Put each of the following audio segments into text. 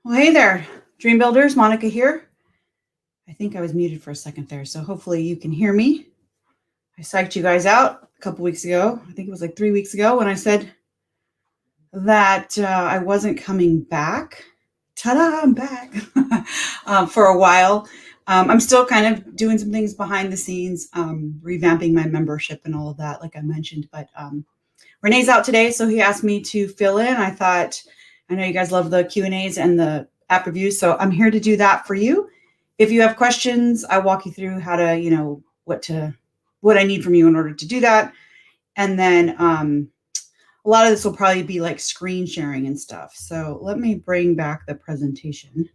Well, hey there, Dream Builders. Monica here. I think I was muted for a second there, so hopefully you can hear me. I psyched you guys out a couple weeks ago. I think it was like 3 weeks ago when I said that I wasn't coming back. Ta-da, I'm back for a while. I'm still kind of doing some things behind the scenes, revamping my membership and all of that, like I mentioned. But Renee's out today, so he asked me to fill in. I thought, I know you guys love the Q&As and the app reviews, so I'm here to do that for you. If you have questions, I walk you through how to, what I need from you in order to do that. And then a lot of this will probably be like screen sharing and stuff. So let me bring back the presentation,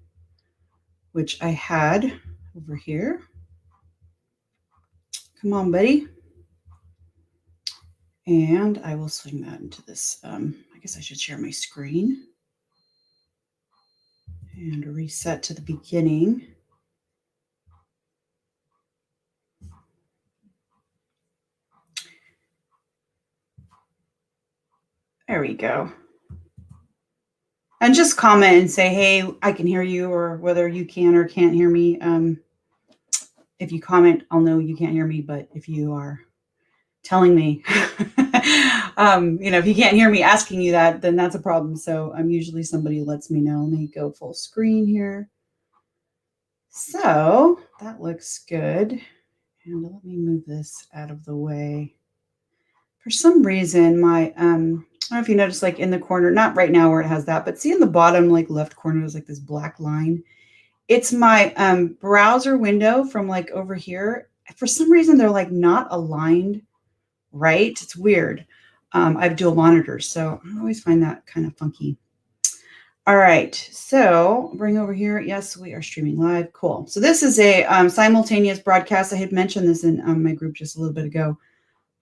which I had over here. Come on, buddy. And I will swing that into this. I guess I should share my screen and reset to the beginning. There we go. And just comment and say, hey, I can hear you, or whether you can or can't hear me. If you comment, I'll know you can't hear me, but if you are telling me, if you can't hear me asking you that, then that's a problem. So I'm usually somebody lets me know. Let me go full screen here. So that looks good. And let me move this out of the way. For some reason, my, I don't know if you notice, like in the corner, not right now where it has that, but see in the bottom, like left corner, there's like this black line. It's my browser window from like over here. For some reason, they're like not aligned right. It's weird. I have dual monitors, so I always find that kind of funky. All right, so bring over here. Yes, we are streaming live. Cool. So this is a simultaneous broadcast. I had mentioned this in my group just a little bit ago.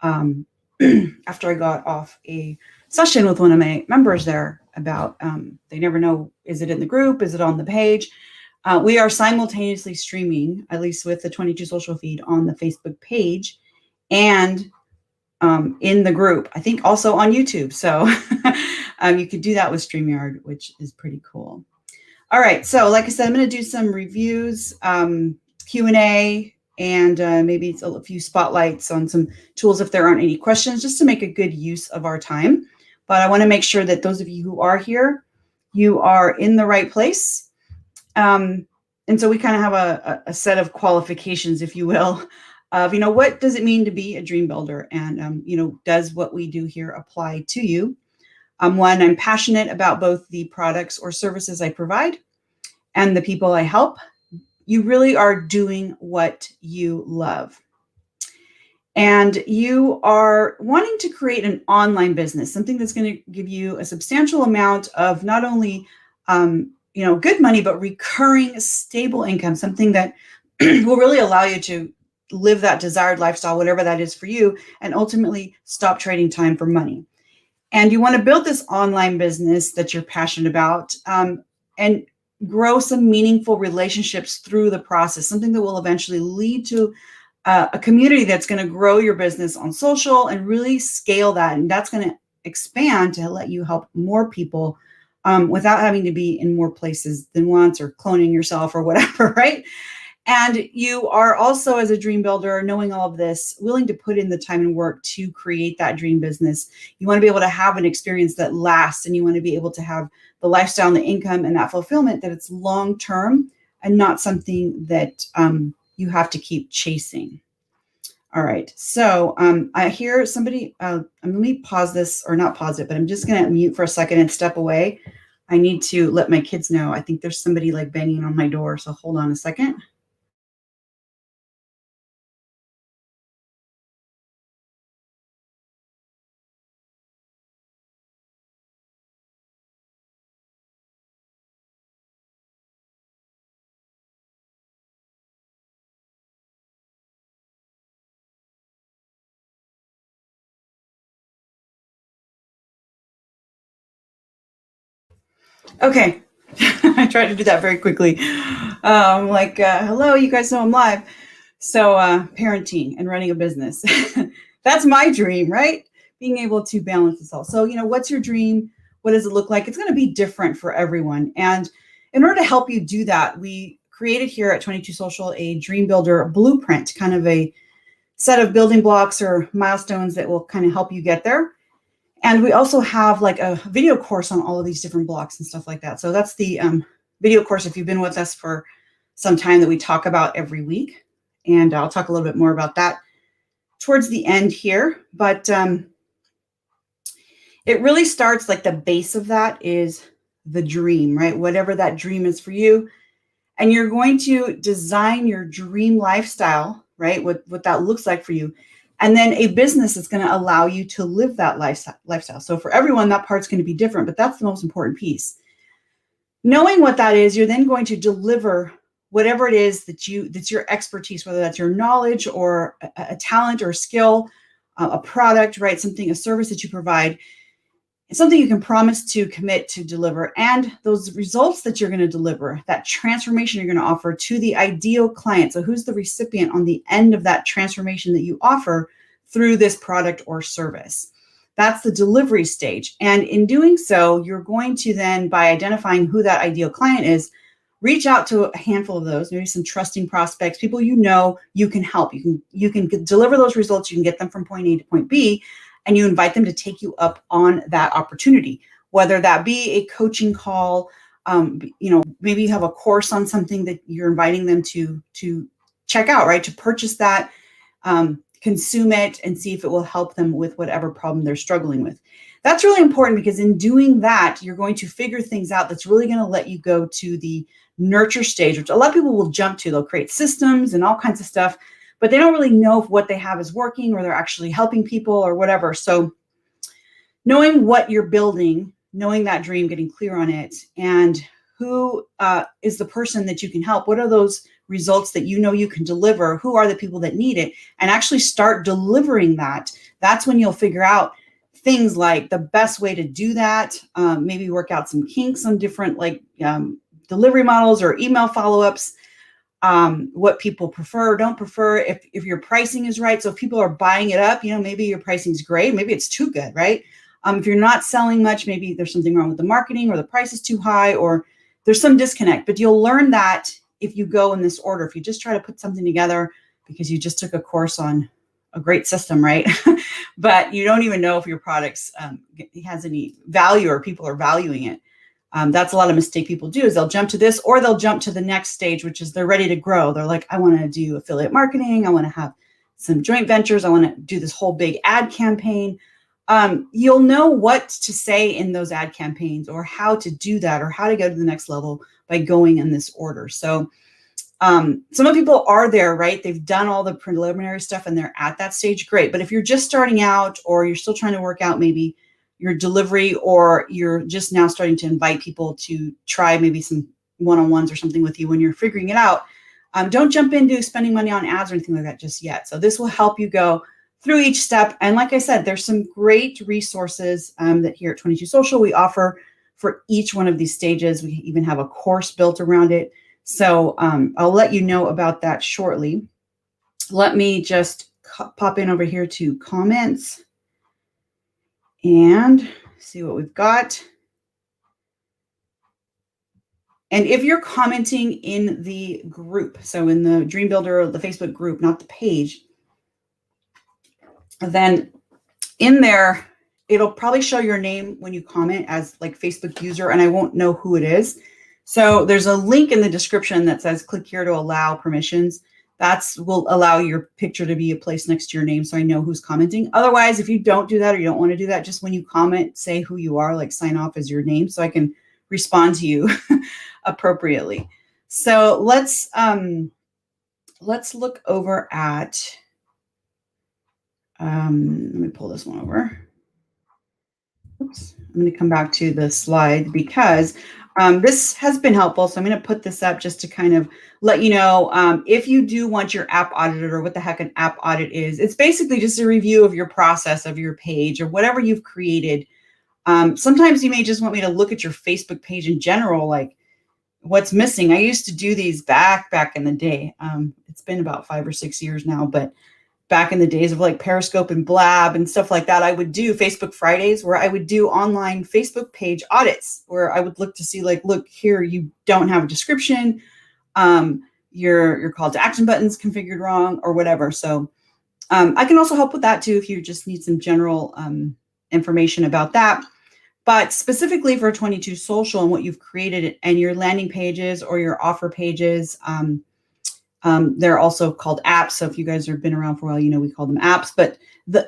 After I got off a session with one of my members there about they never know, is it in the group? Is it on the page? We are simultaneously streaming, at least with the 22 social feed, on the Facebook page and in the group. I think also on YouTube. So you could do that with StreamYard, which is pretty cool. All right. So like I said, I'm going to do some reviews, Q&A, and maybe it's a few spotlights on some tools if there aren't any questions, just to make a good use of our time. But I want to make sure that those of you who are here, you are in the right place. And so we kind of have a set of qualifications, if you will, of, what does it mean to be a dream builder? And, does what we do here apply to you? One, I'm passionate about both the products or services I provide and the people I help. You really are doing what you love. And you are wanting to create an online business, something that's going to give you a substantial amount of not only, good money, but recurring, stable income, something that will really allow you to live that desired lifestyle, whatever that is for you, and ultimately stop trading time for money. And you want to build this online business that you're passionate about, and grow some meaningful relationships through the process, something that will eventually lead to a community that's going to grow your business on social and really scale that. And that's going to expand to let you help more people without having to be in more places than once, or cloning yourself or whatever, right? And you are also, as a dream builder, knowing all of this, willing to put in the time and work to create that dream business. You want to be able to have an experience that lasts, and you want to be able to have the lifestyle and the income and that fulfillment that it's long-term and not something that you have to keep chasing. All right. So I hear somebody, let me pause this, or not pause it, but I'm just going to mute for a second and step away. I need to let my kids know. I think there's somebody like banging on my door. So hold on a second. Okay. I tried to do that very quickly. Hello, you guys know I'm live. So parenting and running a business. That's my dream, right? Being able to balance this all. So, what's your dream? What does it look like? It's going to be different for everyone. And in order to help you do that, we created here at 22 Social a Dream Builder blueprint, kind of a set of building blocks or milestones that will kind of help you get there. And we also have like a video course on all of these different blocks and stuff like that. So that's the video course, if you've been with us for some time, that we talk about every week. And I'll talk a little bit more about that towards the end here. But it really starts, like, the base of that is the dream, right? Whatever that dream is for you. And you're going to design your dream lifestyle, right? What that looks like for you. And then a business is going to allow you to live that lifestyle. So for everyone, that part's going to be different, but that's the most important piece. Knowing what that is, you're then going to deliver whatever it is that's your expertise, whether that's your knowledge or a talent or a skill, a product, right? A service that you provide. It's something you can promise to commit to deliver, and those results that you're going to deliver, that transformation you're going to offer to the ideal client. So who's the recipient on the end of that transformation that you offer through this product or service? That's the delivery stage. And in doing so, you're going to then, by identifying who that ideal client is, reach out to a handful of those, maybe some trusting prospects, people you know you can help. You can deliver those results. You can get them from point A to point B. And you invite them to take you up on that opportunity, whether that be a coaching call, maybe you have a course on something that you're inviting them to check out, right? To purchase that, consume it, and see if it will help them with whatever problem they're struggling with. That's really important, because in doing that, you're going to figure things out that's really going to let you go to the nurture stage, which a lot of people will jump to. They'll create systems and all kinds of stuff, but they don't really know if what they have is working or they're actually helping people or whatever. So knowing what you're building, knowing that dream, getting clear on it, and who is the person that you can help, what are those results that you know you can deliver, who are the people that need it, and actually start delivering that. That's when you'll figure out things like the best way to do that, maybe work out some kinks on different delivery models or email follow-ups, what people prefer or don't prefer, if your pricing is right. So if people are buying it up, maybe your pricing is great, maybe it's too good, right? If you're not selling much, maybe there's something wrong with the marketing, or the price is too high, or there's some disconnect. But you'll learn that if you go in this order. If you just try to put something together because you just took a course on a great system, right? But you don't even know if your products has any value or people are valuing it. That's a lot of mistake people do, is they'll jump to this, or they'll jump to the next stage, which is they're ready to grow. They're like, I want to do affiliate marketing. I want to have some joint ventures. I want to do this whole big ad campaign. You'll know what to say in those ad campaigns, or how to do that, or how to go to the next level by going in this order. So some of people are there, right? They've done all the preliminary stuff and they're at that stage. Great. But if you're just starting out, or you're still trying to work out maybe your delivery, or you're just now starting to invite people to try maybe some one-on-ones or something with you when you're figuring it out, don't jump into spending money on ads or anything like that just yet. So this will help you go through each step. And like I said, there's some great resources that here at 22 Social we offer for each one of these stages. We even have a course built around it. So I'll let you know about that shortly. Let me just pop in over here to comments and see what we've got. And if you're commenting in the group, so in the Dream Builder, the Facebook group, not the page, then in there, it'll probably show your name when you comment as like Facebook user, and I won't know who it is. So there's a link in the description that says click here to allow permissions. That's will allow your picture to be placed next to your name, so I know who's commenting. Otherwise, if you don't do that, or you don't want to do that, just when you comment, say who you are, like sign off as your name, so I can respond to you appropriately. So let's look over at, let me pull this one over. Oops, I'm going to come back to the slide because this has been helpful. So I'm going to put this up just to kind of let you know, if you do want your app audited, or what the heck an app audit is. It's basically just a review of your process, of your page, or whatever you've created. Sometimes you may just want me to look at your Facebook page in general, like what's missing. I used to do these back in the day. It's been about 5 or 6 years now, but back in the days of like Periscope and Blab and stuff like that, I would do Facebook Fridays where I would do online Facebook page audits where I would look to see like, look here, you don't have a description. Your call to action button's configured wrong or whatever. So I can also help with that too if you just need some general information about that. But specifically for 22 Social and what you've created and your landing pages or your offer pages, they're also called apps. So if you guys have been around for a while, you know we call them apps. But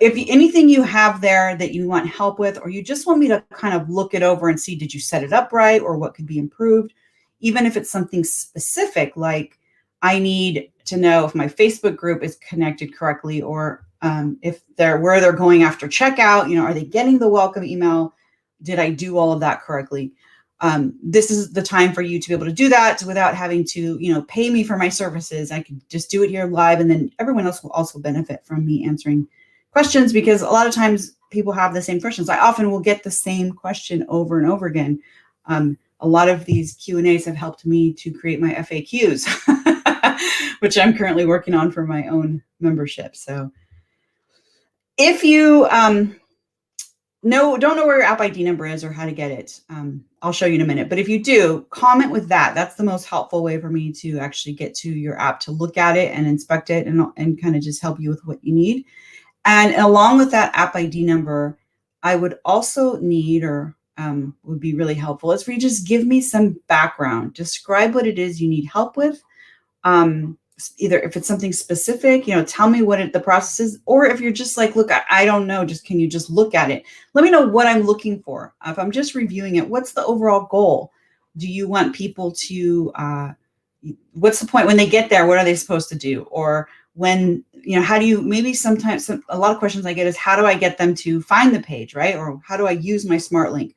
anything you have there that you want help with, or you just want me to kind of look it over and see, did you set it up right or what could be improved? Even if it's something specific, like I need to know if my Facebook group is connected correctly, or if where they're going after checkout, are they getting the welcome email? Did I do all of that correctly? This is the time for you to be able to do that without having to, pay me for my services. I can just do it here live, and then everyone else will also benefit from me answering questions, because a lot of times people have the same questions. I often will get the same question over and over again. A lot of these Q&As have helped me to create my FAQs, which I'm currently working on for my own membership. So if you don't know where your app ID number is or how to get it, I'll show you in a minute. But if you do, comment with that. That's the most helpful way for me to actually get to your app, to look at it and inspect it and kind of just help you with what you need. And along with that app ID number, I would also need, or would be really helpful, is for you to just give me some background. Describe what it is you need help with. Either if it's something specific, tell me what the process is, or if you're just like, look, I don't know, can you just look at it? Let me know what I'm looking for. If I'm just reviewing it, what's the overall goal? Do you want people to, what's the point when they get there? What are they supposed to do? Or when, how do you, maybe sometimes a lot of questions I get is, how do I get them to find the page, right? Or how do I use my smart link?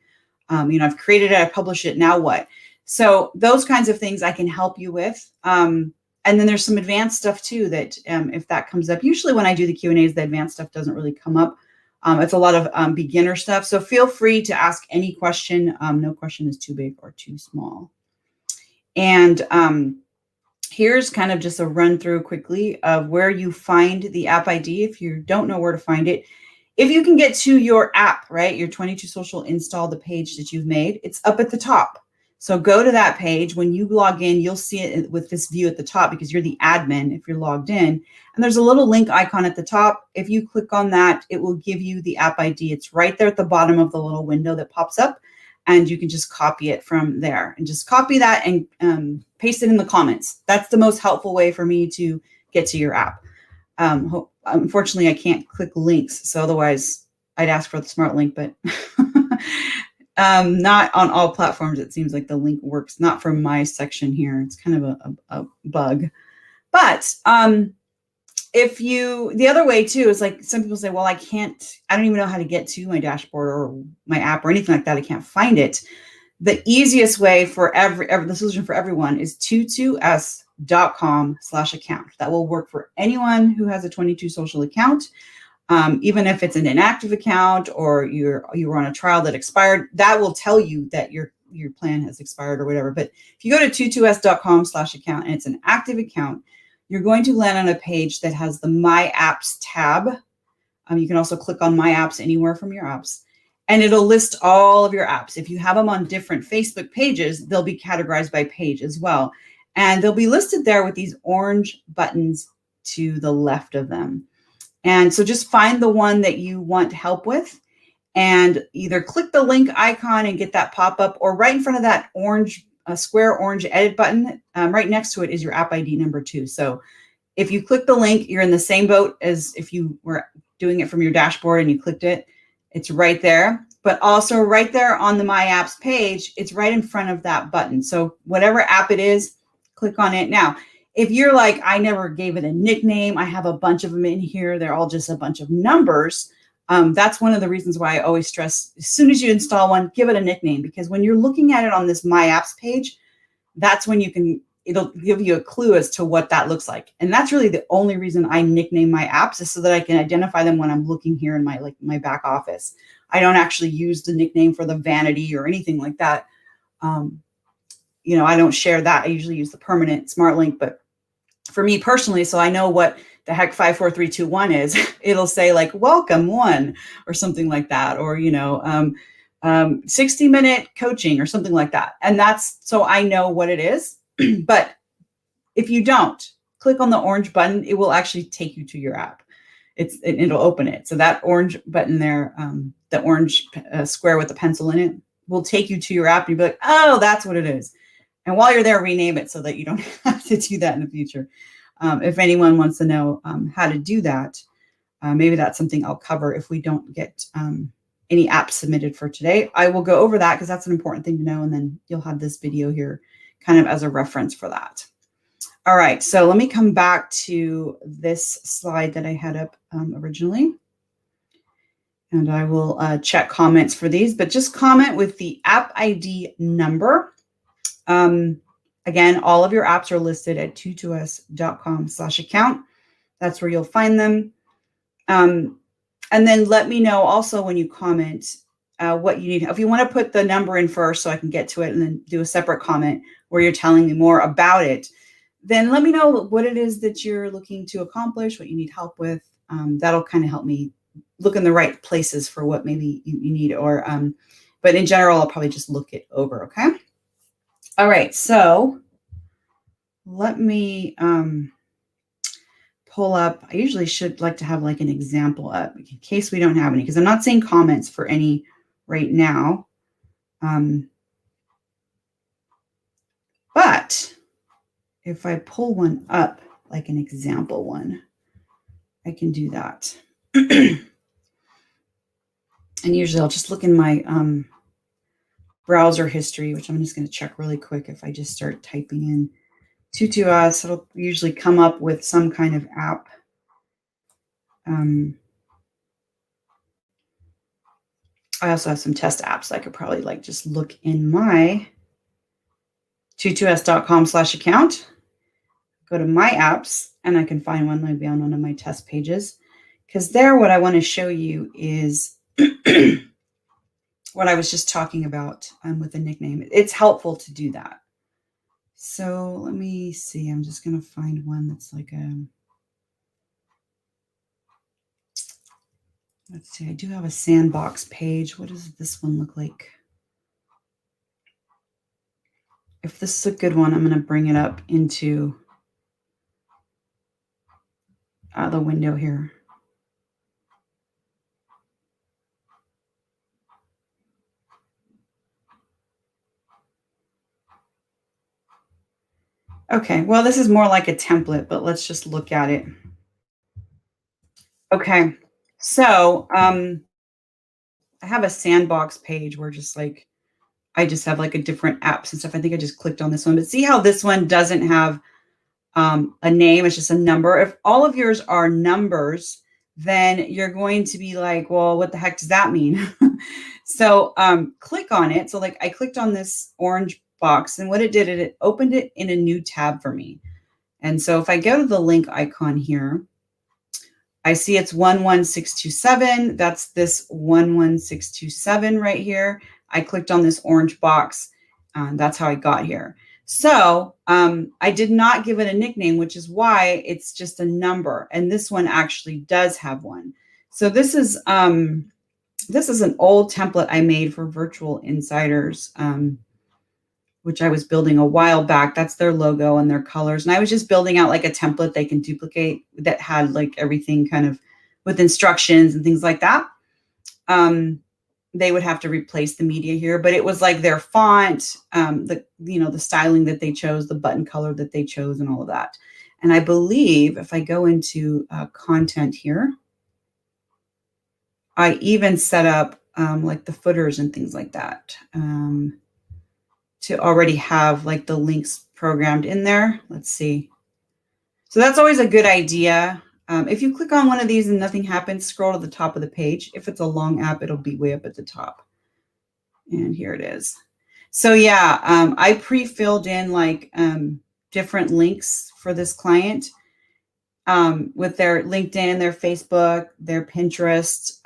I've created it, I publish it, now what? So those kinds of things I can help you with. And then there's some advanced stuff too that if that comes up, usually when I do the Q&As, the advanced stuff doesn't really come up. It's a lot of beginner stuff. So feel free to ask any question. No question is too big or too small. And here's kind of just a run through quickly of where you find the app ID if you don't know where to find it. If you can get to your app, right, your 22 Social install, the page that you've made, it's up at the top. So go to that page. When you log in, you'll see it with this view at the top because you're the admin if you're logged in. And there's a little link icon at the top. If you click on that, it will give you the app ID. It's right there at the bottom of the little window that pops up. And you can just copy it from there. And just copy that and paste it in the comments. That's the most helpful way for me to get to your app. Unfortunately, I can't click links. So otherwise, I'd ask for the smart link, but not on all platforms. It seems like the link works, not from my section here. It's kind of a bug. But the other way too is like some people say, well, I don't even know how to get to my dashboard or my app or anything like that. I can't find it. The easiest way for the solution for everyone is 22s.com/account. That will work for anyone who has a 22 Social account. Even if it's an inactive account or you were on a trial that expired, that will tell you that your plan has expired or whatever. But if you go to 22s.com/account and it's an active account, you're going to land on a page that has the My Apps tab. You can also click on My Apps anywhere from your apps, and it'll list all of your apps. If you have them on different Facebook pages, they'll be categorized by page as well. And they'll be listed there with these orange buttons to the left of them. And so just find the one that you want help with and either click the link icon and get that pop up, or right in front of that square orange edit button, right next to it is your app ID number too. So if you click the link, you're in the same boat as if you were doing it from your dashboard and you clicked it. It's right there, but also right there on the My Apps page, it's right in front of that button. So whatever app it is, click on it. Now, if you're like, I never gave it a nickname, I have a bunch of them in here, they're all just a bunch of numbers. That's one of the reasons why I always stress, as soon as you install one, give it a nickname, because when you're looking at it on this My Apps page, that's when it'll give you a clue as to what that looks like. And that's really the only reason I nickname my apps, is so that I can identify them when I'm looking here in my back office. I don't actually use the nickname for the vanity or anything like that. I don't share that. I usually use the permanent smart link, but for me personally, so I know what the heck 54321 is, it'll say like welcome one or something like that, or 60-minute coaching or something like that. And that's so I know what it is. But if you don't click on the orange button, it will actually take you to your app. It'll open it. So that orange button there, the orange square with the pencil in it, will take you to your app. And you'll be like, oh, that's what it is. And while you're there, rename it so that you don't have to do that in the future. If anyone wants to know how to do that, maybe that's something I'll cover if we don't get any apps submitted for today. I will go over that because that's an important thing to know. And then you'll have this video here kind of as a reference for that. All right, so let me come back to this slide that I had up originally. And I will check comments for these, but just comment with the app ID number. Again, all of your apps are listed at 22us.com/account. That's where you'll find them. And then let me know also when you comment what you need. If you want to put the number in first so I can get to it and then do a separate comment where you're telling me more about it, then let me know what it is that you're looking to accomplish, what you need help with. That'll kind of help me look in the right places for what maybe you need, or but in general, I'll probably just look it over. Okay. All right. So let me pull up. I usually should like to have like an example up in case we don't have any, because I'm not seeing comments for any right now. But if I pull one up, like an example one, I can do that. And usually I'll just look in my browser history, which I'm just going to check really quick. If I just start typing in 22us, it'll usually come up with some kind of app. I also have some test apps. I could probably like just look in my 22us.com/account, go to my apps, and I can find one maybe on one of my test pages. Because there, what I want to show you is what I was just talking about with the nickname. It's helpful to do that. So let me see. I'm just going to find one that's like a, let's see. I do have a sandbox page. What does this one look like? If this is a good one, I'm going to bring it up into the window here. Okay, well, this is more like a template, but let's just look at it. Okay, so I have a sandbox page where just like, I just have like a different apps and stuff. I think I just clicked on this one, but see how this one doesn't have a name, it's just a number. If all of yours are numbers, then you're going to be like, well, what the heck does that mean? So click on it. So like I clicked on this orange box, and what it did, it opened it in a new tab for me. And so if I go to the link icon here, I see it's 11627. That's this 11627 right here. I clicked on this orange box. That's how I got here. So I did not give it a nickname, which is why it's just a number. And this one actually does have one. So this is an old template I made for Virtual Insiders, which I was building a while back. That's their logo and their colors. And I was just building out like a template they can duplicate that had like everything kind of with instructions and things like that. They would have to replace the media here, but it was like their font, the styling that they chose, the button color that they chose, and all of that. And I believe if I go into content here, I even set up like the footers and things like that to already have like the links programmed in there. Let's see. So that's always a good idea. If you click on one of these and nothing happens, scroll to the top of the page. If it's a long app, it'll be way up at the top. And here it is. So yeah, I pre-filled in like different links for this client with their LinkedIn, their Facebook, their Pinterest.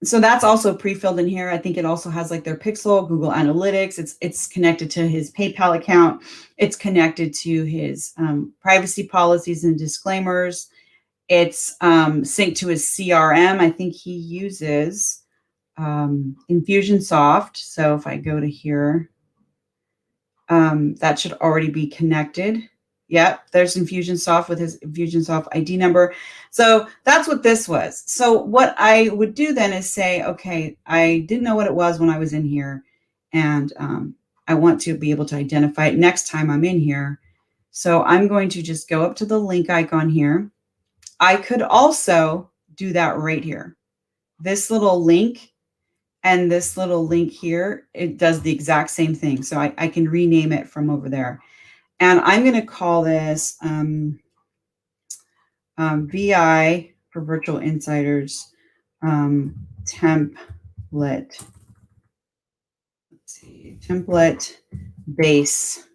So that's also pre-filled in here. I think it also has like their Pixel, Google Analytics. It's connected to his PayPal account. It's connected to his privacy policies and disclaimers. It's synced to his CRM. I think he uses Infusionsoft. So if I go to here, that should already be connected. Yep, there's Infusionsoft with his Infusionsoft ID number. So that's what this was. So what I would do then is say, okay, I didn't know what it was when I was in here, and I want to be able to identify it next time I'm in here. So I'm going to just go up to the link icon here. I could also do that right here. This little link and this little link here, it does the exact same thing. So I can rename it from over there. And I'm going to call this VI for Virtual Insiders template. Let's see, template base,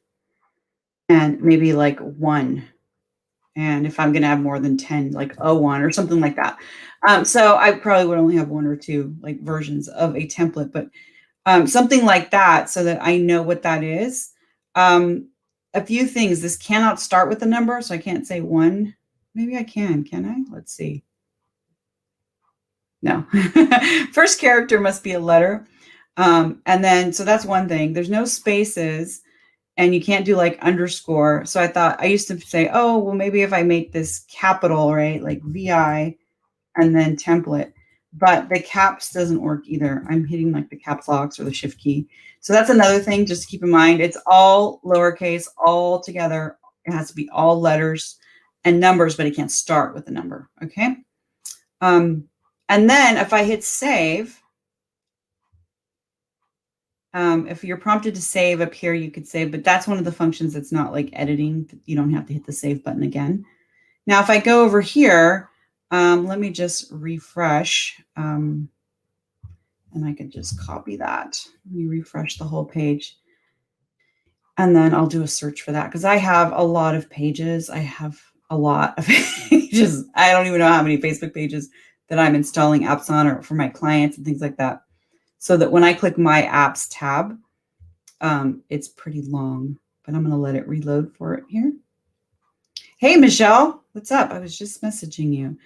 and maybe like 1. And if I'm going to have more than 10, like 01 or something like that. So I probably would only have 1 or 2 like versions of a template, but something like that, so that I know what that is. A few things. This cannot start with a number, so I can't say 1. Maybe I can I? Let's see. No. First character must be a letter. And then, so that's one thing. There's no spaces, and you can't do like underscore. So I thought, I used to say, oh, well, maybe if I make this capital, right, like VI and then template, but the caps doesn't work either. I'm hitting like the caps locks or the shift key. So that's another thing just to keep in mind. It's all lowercase, all together. It has to be all letters and numbers, but it can't start with a number. Okay. And then if I hit save, if you're prompted to save up here, you could save, but that's one of the functions that's not like editing. You don't have to hit the save button again. Now, if I go over here, let me just refresh, and I can just copy that. Let me refresh the whole page. And then I'll do a search for that, because I have a lot of pages. I have a lot of pages. I don't even know how many Facebook pages that I'm installing apps on, or for my clients and things like that. So that when I click My Apps tab, it's pretty long, but I'm going to let it reload for it here. Hey, Michelle, what's up? I was just messaging you.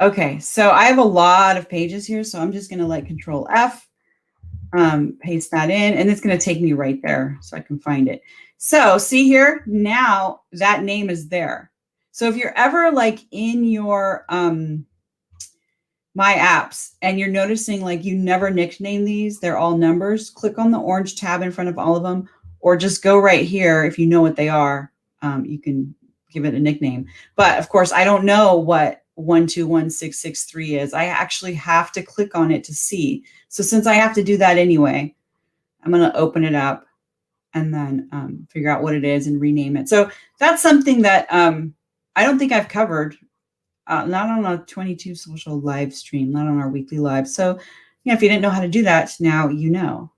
Okay, so I have a lot of pages here, so I'm just going to like Control F, paste that in, and it's going to take me right there so I can find it. So see here, now that name is there. So if you're ever like in your My Apps and you're noticing like you never nickname these, they're all numbers, click on the orange tab in front of all of them, or just go right here. If you know what they are, you can give it a nickname. But of course, I don't know what 121663 is. I actually have to click on it to see. So since I have to do that anyway, I'm going to open it up and then figure out what it is and rename it. So that's something that I don't think I've covered, not on a 22 social live stream, not on our weekly live. So yeah, if you didn't know how to do that, now you know.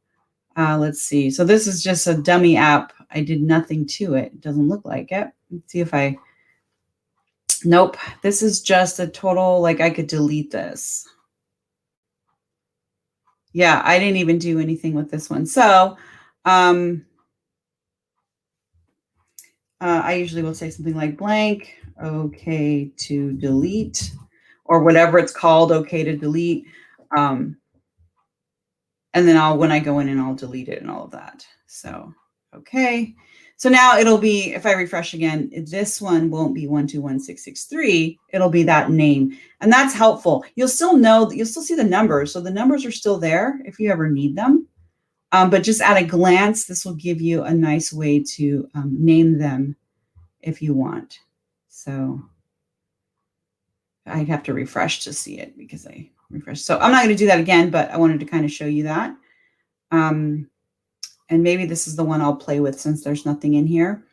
Let's see. So this is just a dummy app. I did nothing to it. It doesn't look like it. Let's see if I, nope. This is just a total, like I could delete this. Yeah, I didn't even do anything with this one. So I usually will say something like blank, okay to delete, or whatever it's called, okay to delete. And then when I go in and I'll delete it and all of that. So, okay. So now it'll be, if I refresh again, this one won't be 121663. It'll be that name. And that's helpful. You'll still know, you'll still see the numbers. So the numbers are still there if you ever need them. But just at a glance, this will give you a nice way to name them if you want. So I'd have to refresh to see it because I refreshed. So I'm not going to do that again, but I wanted to kind of show you that. And maybe this is the one I'll play with since there's nothing in here.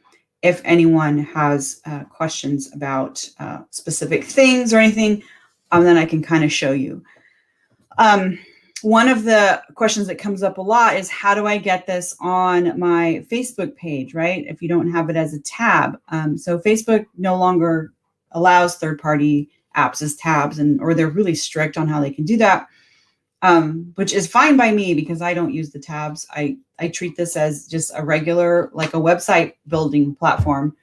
If anyone has questions about specific things or anything, then I can kind of show you. One of the questions that comes up a lot is, how do I get this on my Facebook page, right? If you don't have it as a tab. So Facebook no longer allows third-party apps as tabs, or they're really strict on how they can do that. which is fine by me because I don't use the tabs. I treat this as just a regular, like a website building platform.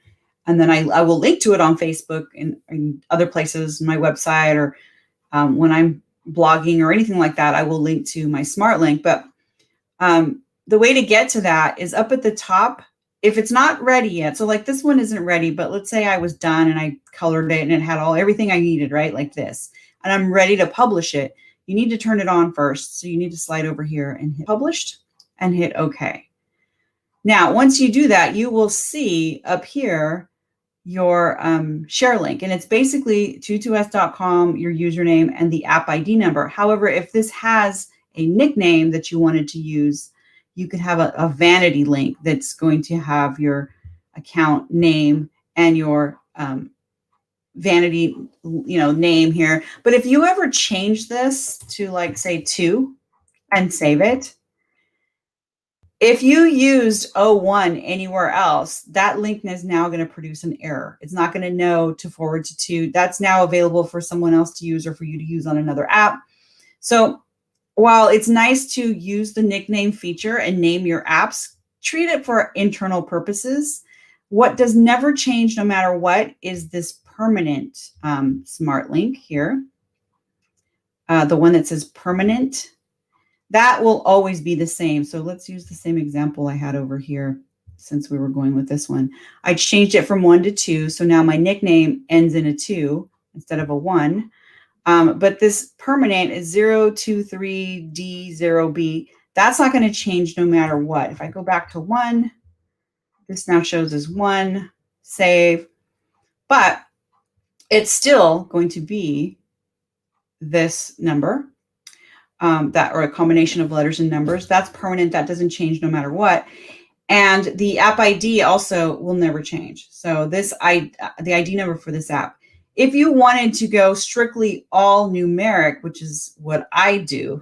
And then I will link to it on Facebook and other places, my website, or when I'm blogging or anything like that, I will link to my smart link. But the way to get to that is up at the top. If it's not ready yet, so like this one isn't ready, but let's say I was done and I colored it and it had everything I needed, right? Like this, and I'm ready to publish it. You need to turn it on first. So you need to slide over here and hit published and hit OK. Now, once you do that, you will see up here your share link, and it's basically tutus.com, your username, and the app ID number. However, if this has a nickname that you wanted to use, you could have a vanity link that's going to have your account name and your vanity, name here. But if you ever change this to, like, say 2 and save it, if you used 01 anywhere else, that link is now going to produce an error. It's not going to know to forward to 2. That's now available for someone else to use or for you to use on another app. So while it's nice to use the nickname feature and name your apps, treat it for internal purposes. What does never change no matter what is this permanent smart link here. The one that says permanent. That will always be the same. So let's use the same example I had over here since we were going with this one. I changed it from 1 to 2. So now my nickname ends in a 2 instead of a 1. But this permanent is 023D0B. That's not going to change no matter what. If I go back to 1, this now shows as 1, save. But it's still going to be this number. That, or a combination of letters and numbers. That's permanent. That doesn't change no matter what. And the app ID also will never change. So the ID number for this app, if you wanted to go strictly all numeric, which is what I do,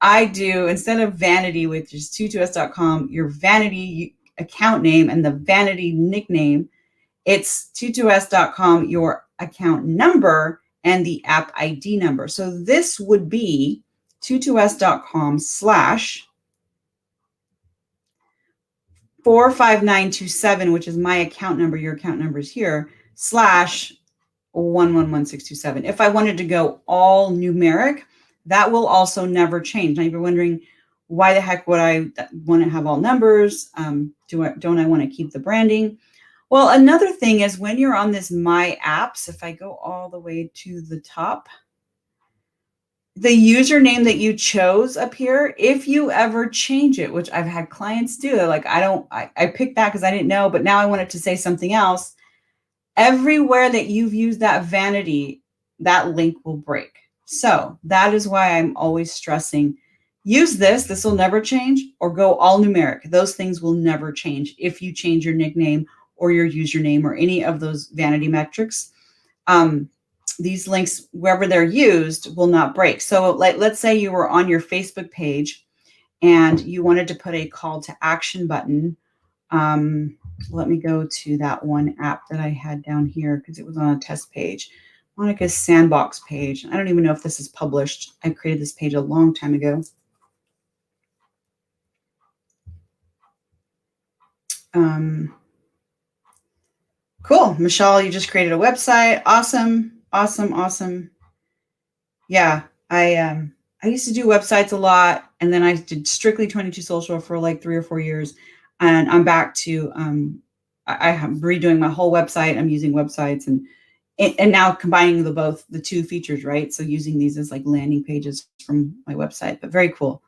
instead of vanity, which is tutus.com, your vanity account name and the vanity nickname, it's tutus.com, your account number, and the app ID number. So this would be tutus.com/45927, which is my account number. Your account number is here, /111627. If I wanted to go all numeric, that will also never change. Now you're wondering, why the heck would I want to have all numbers? Don't I want to keep the branding? Well, another thing is when you're on this My Apps, if I go all the way to the top, the username that you chose up here, if you ever change it, which I've had clients do, they're like, I picked that because I didn't know, but now I want it to say something else. Everywhere that you've used that vanity, that link will break. So that is why I'm always stressing, use this. This will never change, or go all numeric. Those things will never change if you change your nickname or your username or any of those vanity metrics. These links, wherever they're used, will not break. So let's say you were on your Facebook page and you wanted to put a call to action button. Let me go to that one app that I had down here because it was on a test page, Monica's Sandbox page. I don't even know if this is published. I created this page a long time ago. Cool. Michelle, you just created a website. Awesome. Awesome. Yeah. I used to do websites a lot, and then I did strictly 22 social for like 3 or 4 years. And I'm back to, I'm redoing my whole website. I'm using websites and now combining the two features, right? So using these as like landing pages from my website, but very cool.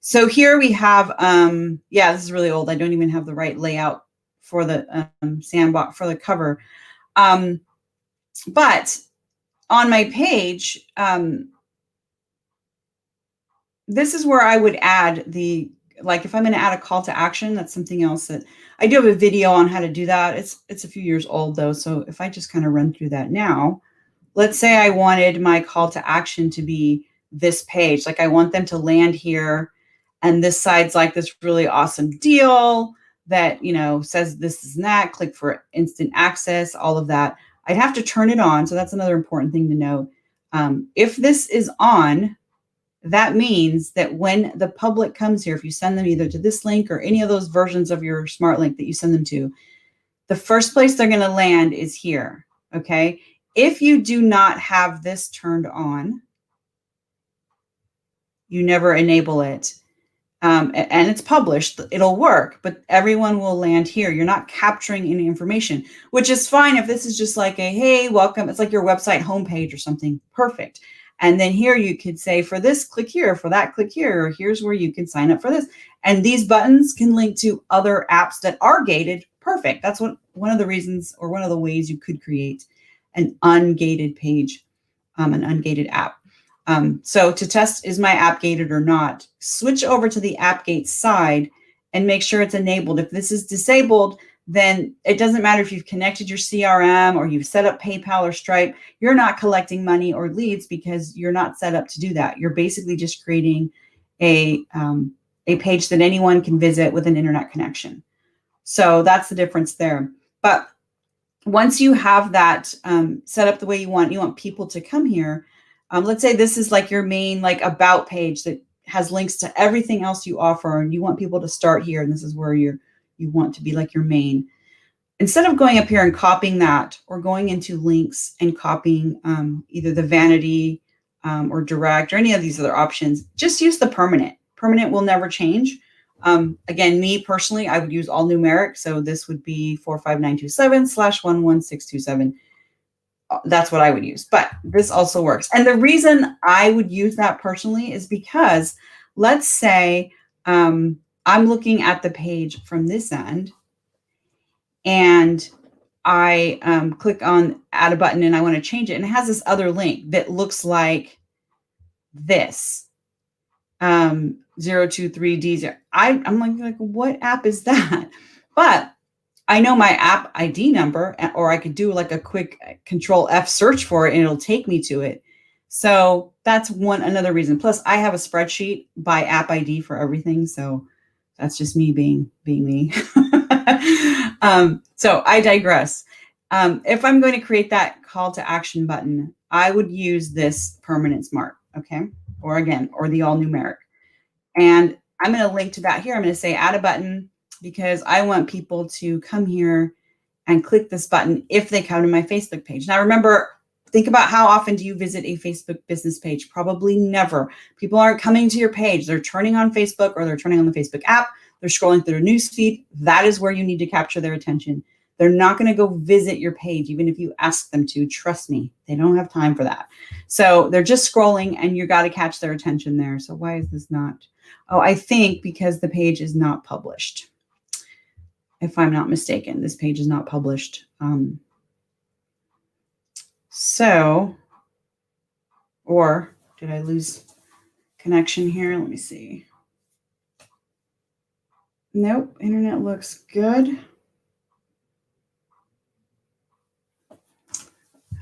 So here we have, yeah, this is really old. I don't even have the right layout for the sandbox for the cover. But on my page, this is where I would add like if I'm going to add a call to action, that's something else that I do have a video on how to do that. It's a few years old though. So if I just kind of run through that now, let's say I wanted my call to action to be this page. Like I want them to land here, and this side's like this really awesome deal that, says this is that, click for instant access, all of that. I'd have to turn it on. So that's another important thing to know. If this is on, that means that when the public comes here, if you send them either to this link or any of those versions of your smart link that you send them to, the first place they're going to land is here. Okay. If you do not have this turned on, you never enable it. And it's published, it'll work, but everyone will land here. You're not capturing any information, which is fine if this is just like a, hey, welcome. It's like your website homepage or something. Perfect. And then here you could say, for this, click here, for that, click here, or here's where you can sign up for this. And these buttons can link to other apps that are gated. Perfect. That's what one of the reasons, or one of the ways you could create an ungated page, an ungated app. So to test, is my app gated or not, switch over to the app gate side and make sure it's enabled. If this is disabled, then it doesn't matter if you've connected your CRM or you've set up PayPal or Stripe, you're not collecting money or leads because you're not set up to do that. You're basically just creating a page that anyone can visit with an internet connection. So that's the difference there. But once you have that set up the way you want people to come here. Let's say this is like your main like about page that has links to everything else you offer, and you want people to start here, and this is where you want to be like your main. Instead of going up here and copying that, or going into links and copying either the vanity or direct or any of these other options, just use the permanent. Permanent will never change. Again, me personally, I would use all numeric. So this would be 45927/11627. That's what I would use, but this also works. And the reason I would use that personally is because let's say I'm looking at the page from this end and I click on add a button and I want to change it. And it has this other link that looks like this 023D0. I'm like, what app is that? But I know my app ID number, or I could do like a quick Control F search for it and it'll take me to it. So that's another reason. Plus I have a spreadsheet by app ID for everything. So that's just me being me. So I digress. If I'm going to create that call to action button, I would use this permanent smart. Okay. Or the all numeric. And I'm going to link to that here. I'm going to say add a button, because I want people to come here and click this button if they come to my Facebook page. Now, remember, think about how often do you visit a Facebook business page? Probably never. People aren't coming to your page. They're turning on Facebook, or they're turning on the Facebook app. They're scrolling through their newsfeed. That is where you need to capture their attention. They're not going to go visit your page, even if you ask them to. Trust me, they don't have time for that. So they're just scrolling, and you got to catch their attention there. So why is this not? Oh, I think because the page is not published. If I'm not mistaken, this page is not published. Or did I lose connection here? Let me see. Nope, internet looks good.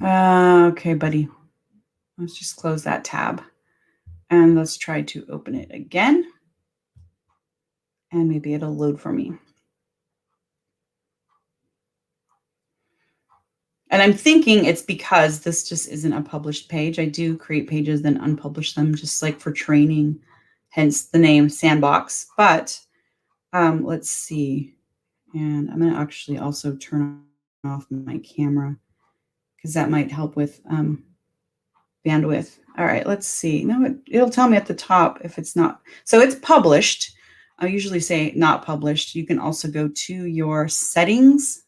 Okay, buddy. Let's just close that tab and let's try to open it again. And maybe it'll load for me. And I'm thinking it's because this just isn't a published page. I do create pages, then unpublish them just like for training, hence the name Sandbox. But let's see. And I'm going to actually also turn off my camera because that might help with bandwidth. All right, let's see. No, it'll tell me at the top if it's not. So it's published. I usually say not published. You can also go to your settings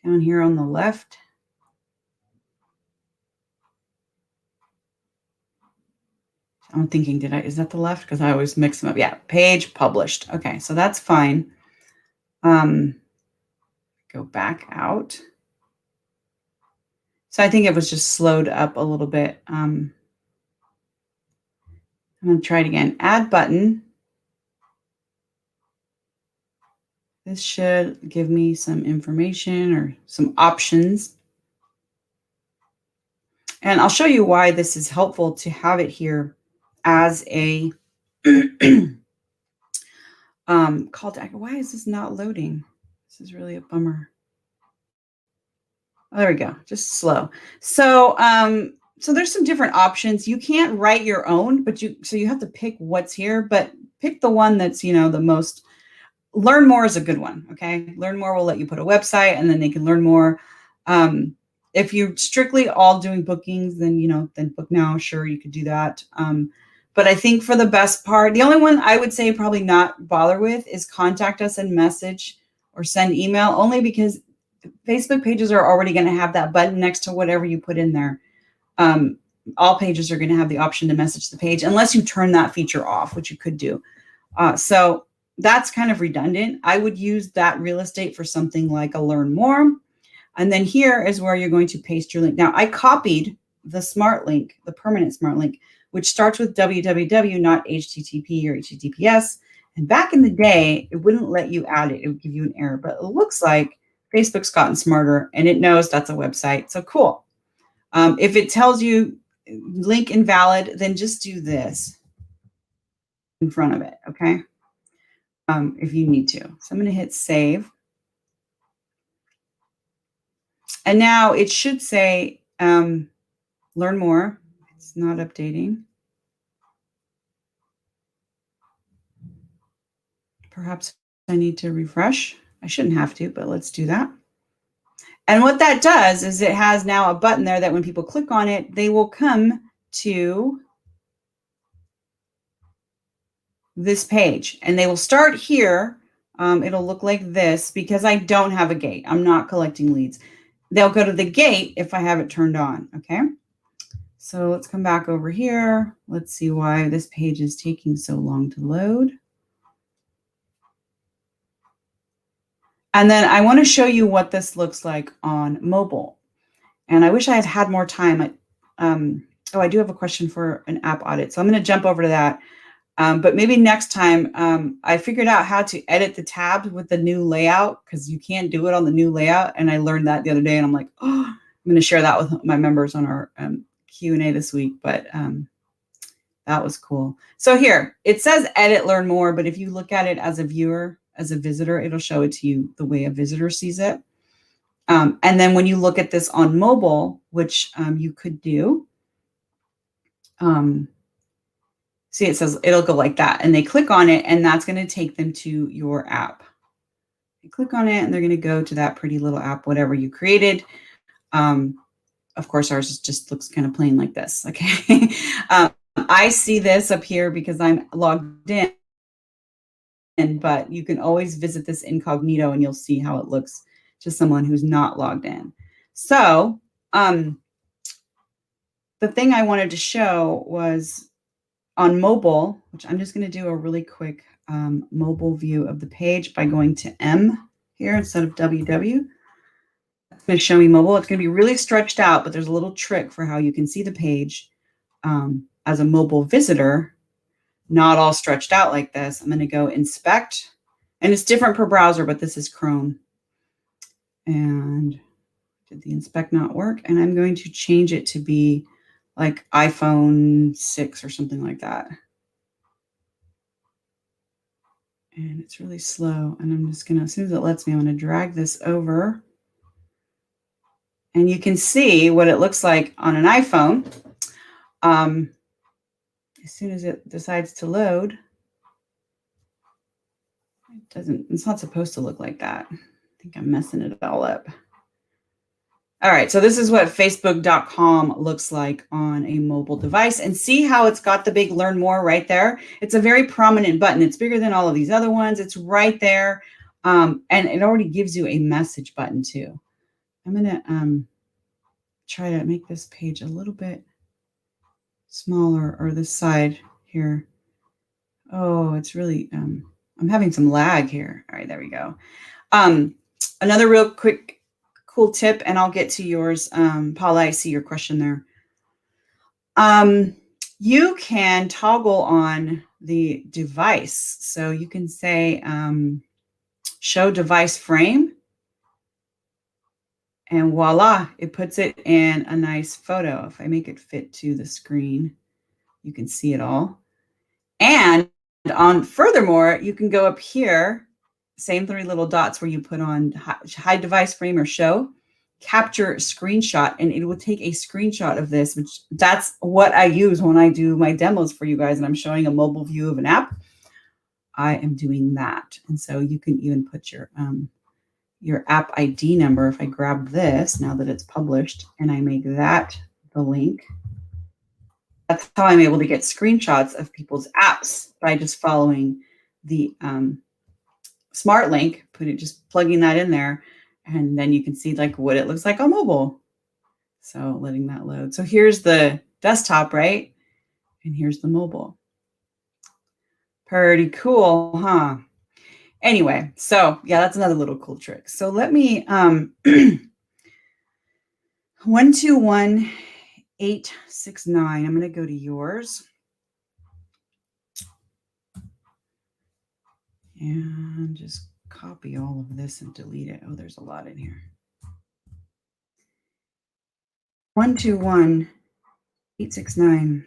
down here on the left. I'm thinking, is that the left? Because I always mix them up. Yeah, page published. Okay, so that's fine. Go back out. So I think it was just slowed up a little bit. I'm going to try it again. Add button. This should give me some information or some options. And I'll show you why this is helpful to have it here as a call to action. Why is this not loading? This is really a bummer. Oh, there we go. Just slow. So so there's some different options. You can't write your own, but you have to pick what's here, but pick the one that's, the most. Learn More is a good one. Okay. Learn More will let you put a website and then they can learn more. If you're strictly all doing bookings, then, then Book Now, sure, you could do that. But I think for the best part, the only one I would say probably not bother with is contact us and message or send email, only because Facebook pages are already going to have that button next to whatever you put in there. All pages are going to have the option to message the page unless you turn that feature off, which you could do. So that's kind of redundant. I would use that real estate for something like a Learn More. And then here is where you're going to paste your link. Now, I copied the smart link, the permanent smart link, which starts with www, not HTTP or HTTPS. And back in the day, it wouldn't let you add it. It would give you an error. But it looks like Facebook's gotten smarter and it knows that's a website. So cool. If it tells you link invalid, then just do this in front of it, okay? If you need to. So I'm going to hit save. And now it should say Learn More. It's not updating. Perhaps I need to refresh. I shouldn't have to, but let's do that. And what that does is it has now a button there that when people click on it, they will come to this page and they will start here. It'll look like this because I don't have a gate. I'm not collecting leads. They'll go to the gate if I have it turned on. Okay. So let's come back over here. Let's see why this page is taking so long to load. And then I want to show you what this looks like on mobile. And I wish I had had more time. I do have a question for an app audit. So I'm going to jump over to that. But maybe next time, I figured out how to edit the tabs with the new layout because you can't do it on the new layout. And I learned that the other day and I'm like, oh, I'm going to share that with my members on our Q&A this week. But that was cool. So here, it says edit, learn more. But if you look at it as a viewer, as a visitor, it'll show it to you the way a visitor sees it. And then when you look at this on mobile, which you could do, see, it says it'll go like that. And they click on it, and that's going to take them to your app. They click on it, and they're going to go to that pretty little app, whatever you created. Of course, ours just looks kind of plain like this. Okay. I see this up here because I'm logged in. But you can always visit this incognito and you'll see how it looks to someone who's not logged in. So the thing I wanted to show was on mobile, which I'm just going to do a really quick mobile view of the page by going to M here instead of WW. It's going to show me mobile. It's going to be really stretched out, but there's a little trick for how you can see the page as a mobile visitor. Not all stretched out like this. I'm going to go inspect, and it's different per browser, but this is Chrome. And did the inspect not work? And I'm going to change it to be like iPhone 6 or something like that. And it's really slow. And I'm just going to, as soon as it lets me, I'm going to drag this over. And you can see what it looks like on an iPhone. As soon as it decides to load, it's not supposed to look like that. I think I'm messing it all up. All right, so this is what Facebook.com looks like on a mobile device. And see how it's got the big Learn More right there? It's a very prominent button. It's bigger than all of these other ones. It's right there. And it already gives you a message button too. I'm going to try to make this page a little bit smaller, or this side here. Oh, it's really, I'm having some lag here. All right, there we go. Another real quick, cool tip, and I'll get to yours. Paula, I see your question there. You can toggle on the device. So you can say, show device frame, and voila, it puts it in a nice photo. If I make it fit to the screen, you can see it all. And furthermore, you can go up here, same three little dots where you put on hide device frame or show. capture screenshot, and it will take a screenshot of this, which that's what I use when I do my demos for you guys, and I'm showing a mobile view of an app. I am doing that. And so you can even put your app ID number. If I grab this, now that it's published, and I make that the link, that's how I'm able to get screenshots of people's apps by just following the smart link, just plugging that in there. And then you can see like what it looks like on mobile. So letting that load. So here's the desktop, right? And here's the mobile. Pretty cool, huh? Anyway, so yeah, that's another little cool trick. So let me 121869. I'm going to go to yours. And just copy all of this and delete it. Oh, there's a lot in here. 121869.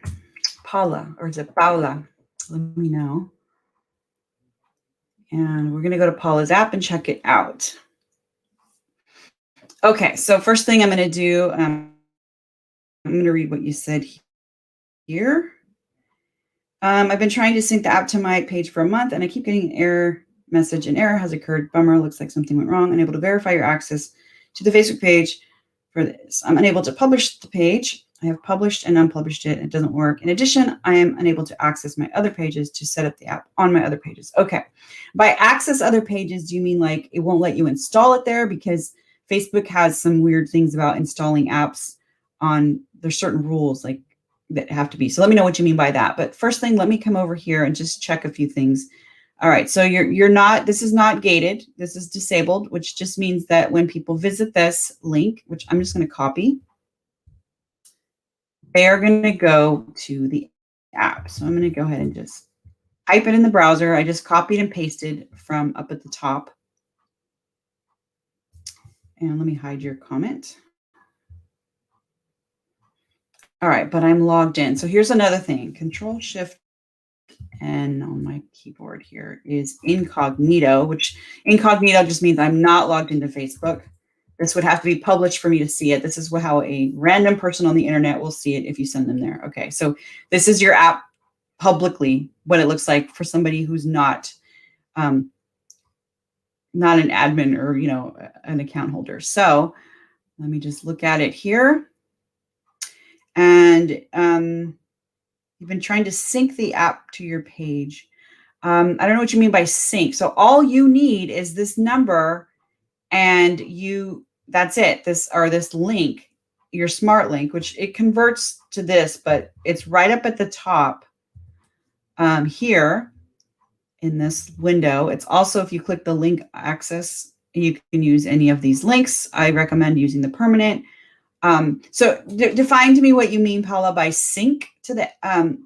Paula, or is it Paula? Let me know. And we're going to go to Paula's app and check it out. Okay, so first thing I'm going to do, I'm going to read what you said here. I've been trying to sync the app to my page for a month, and I keep getting an error message. An error has occurred. Bummer. Looks like something went wrong. Unable to verify your access to the Facebook page for this. I'm unable to publish the page. I have published and unpublished it. It doesn't work. In addition, I am unable to access my other pages to set up the app on my other pages. Okay. By access other pages, do you mean like it won't let you install it there? Because Facebook has some weird things about installing apps on, there's certain rules like that have to be. So let me know what you mean by that. But first thing, let me come over here and just check a few things. All right. So you're not, this is not gated. This is disabled, which just means that when people visit this link, which I'm just going to copy, they are going to go to the app. So I'm going to go ahead and just type it in the browser. I just copied and pasted from up at the top. And let me hide your comment. All right, but I'm logged in. So here's another thing. Control Shift N on my keyboard here is incognito, which incognito just means I'm not logged into Facebook. This would have to be published for me to see it. This is how a random person on the internet will see it if you send them there. Okay, so this is your app publicly, what it looks like for somebody who's not an admin or, you know, an account holder. So let me just look at it here. And you've been trying to sync the app to your page. I don't know what you mean by sync. So all you need is this number, and that's it. This link, your smart link, which it converts to this, but it's right up at the top here in this window. It's also, if you click the link access, you can use any of these links. I recommend using the permanent. So define to me what you mean, Paula, by sync to the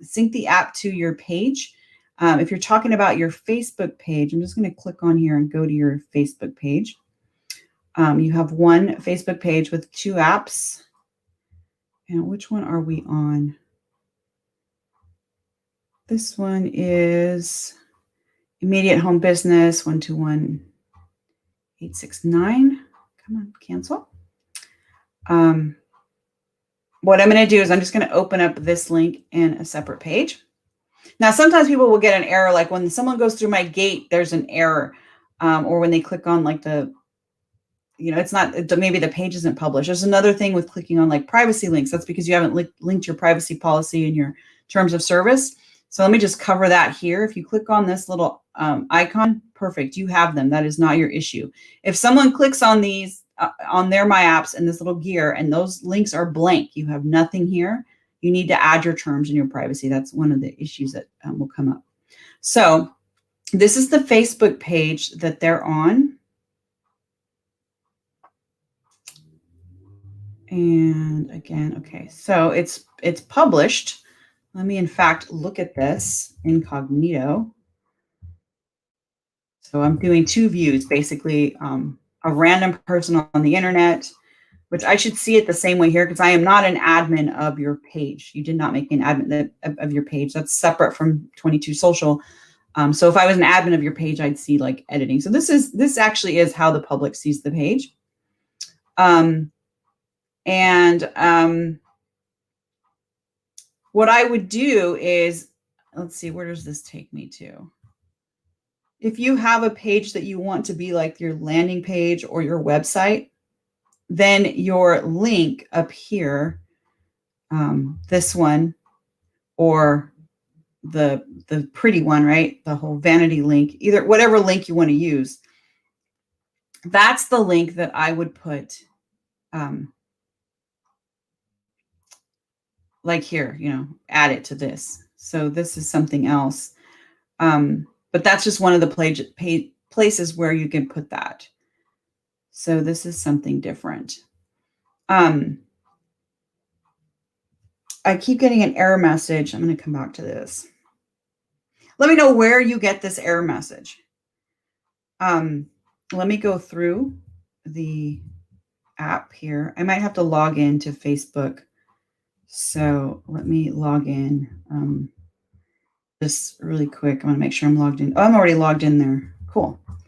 sync the app to your page. If you're talking about your Facebook page, I'm just going to click on here and go to your Facebook page. You have one Facebook page with two apps. And which one are we on? This one is Immediate Home Business 121869. Come on, cancel. What I'm going to do is I'm just going to open up this link in a separate page. Now, sometimes people will get an error, like when someone goes through my gate, there's an error, or when they click on like it's not, maybe the page isn't published. There's another thing with clicking on like privacy links. That's because you haven't linked your privacy policy in your terms of service. So let me just cover that here. If you click on this little icon, perfect, you have them. That is not your issue. If someone clicks on these, on their My Apps and this little gear, and those links are blank, you have nothing here, you need to add your terms and your privacy. That's one of the issues that will come up. So this is the Facebook page that they're on. And again, okay, so it's published. Let me, in fact, look at this incognito. So I'm doing two views, basically a random person on the internet, which I should see it the same way here because I am not an admin of your page. You did not make me an admin of your page. That's separate from 22 Social. So if I was an admin of your page, I'd see like editing. So this actually is how the public sees the page. And what I would do is, let's see, where does this take me to? If you have a page that you want to be like your landing page or your website, then your link up here, this one, or the pretty one, right? The whole vanity link, either whatever link you want to use. That's the link that I would put like here, add it to this. So this is something else. But that's just one of the places where you can put that. So this is something different. I keep getting an error message. I'm going to come back to this. Let me know where you get this error message. Let me go through the app here. I might have to log in to Facebook. So let me log in just really quick. I want to make sure I'm logged in. Oh, I'm already logged in there. Cool. All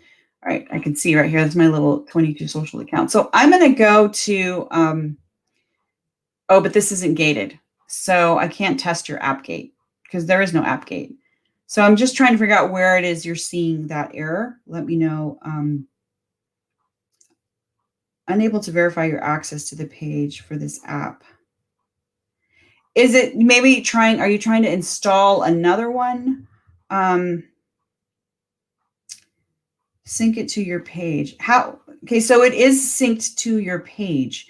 right. I can see right here. That's my little 22 social account. So I'm going to go to, oh, but this isn't gated. So I can't test your app gate because there is no app gate. So I'm just trying to figure out where it is you're seeing that error. Let me know. Unable to verify your access to the page for this app. Is it maybe are you trying to install another one? Sync it to your page. Okay, so it is synced to your page.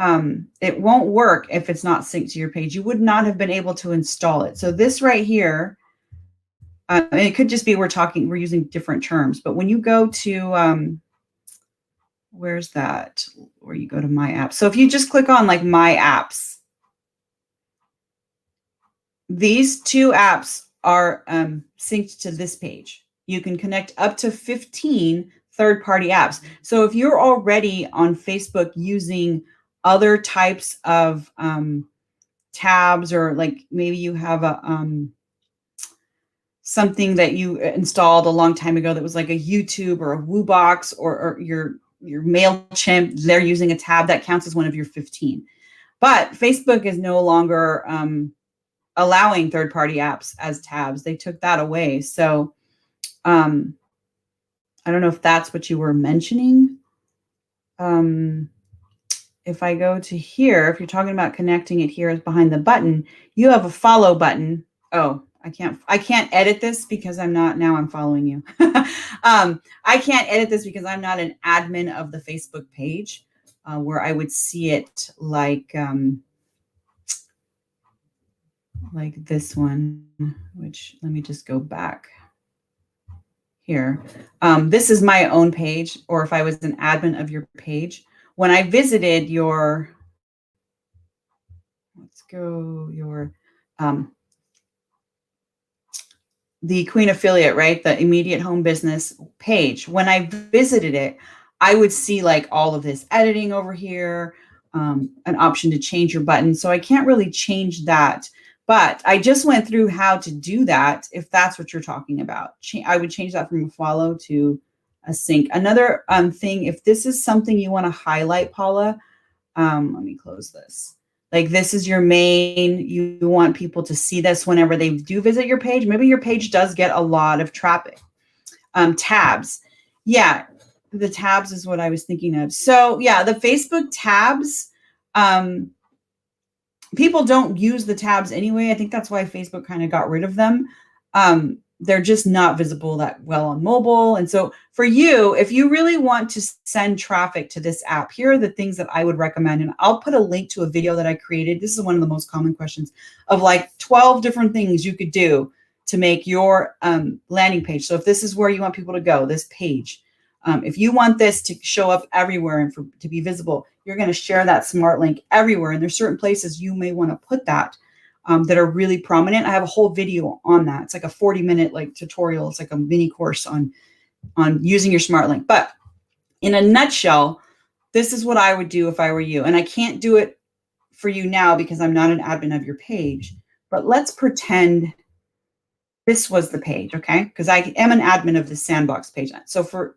It won't work if it's not synced to your page. You would not have been able to install it. So this right here, it could just be we're using different terms, but when you go to, where's that? Where you go to My Apps. So if you just click on like My Apps, these two apps are synced to this page. You can connect up to 15 third-party apps. So if you're already on Facebook using other types of tabs, or like maybe you have a something that you installed a long time ago that was like a YouTube or a WooBox or your MailChimp, they're using a tab that counts as one of your 15. But Facebook is no longer allowing third-party apps as tabs. They took that away. So I don't know if that's what you were mentioning. If I go to here, if you're talking about connecting it here behind the button, you have a follow button. Oh, I can't edit this because I'm following you. I can't edit this because I'm not an admin of the Facebook page where I would see it like this one, which let me just go back here. This is my own page, or if I was an admin of your page, when I visited your, the Queen Affiliate, right? The immediate home business page. When I visited it, I would see like all of this editing over here, an option to change your button. So I can't really change that, but I just went through how to do that. If that's what you're talking about, I would change that from a follow to a sync. Another thing, if this is something you want to highlight, Paula, let me close this. Like this is your main, you want people to see this whenever they do visit your page. Maybe your page does get a lot of traffic. Tabs. Yeah, the tabs is what I was thinking of. So yeah, the Facebook tabs, people don't use the tabs anyway. I think that's why Facebook kind of got rid of them. They're just not visible that well on mobile. And so for you, if you really want to send traffic to this app, here are the things that I would recommend. And I'll put a link to a video that I created. This is one of the most common questions of like 12 different things you could do to make your landing page. So if this is where you want people to go, this page, if you want this to show up everywhere and to be visible, you're going to share that smart link everywhere. And there's certain places you may want to put that. That are really prominent. I have a whole video on that. It's like a 40-minute like tutorial. It's like a mini course on using your smart link. But in a nutshell, this is what I would do if I were you. And I can't do it for you now because I'm not an admin of your page. But let's pretend this was the page, okay? Because I am an admin of the sandbox page. So for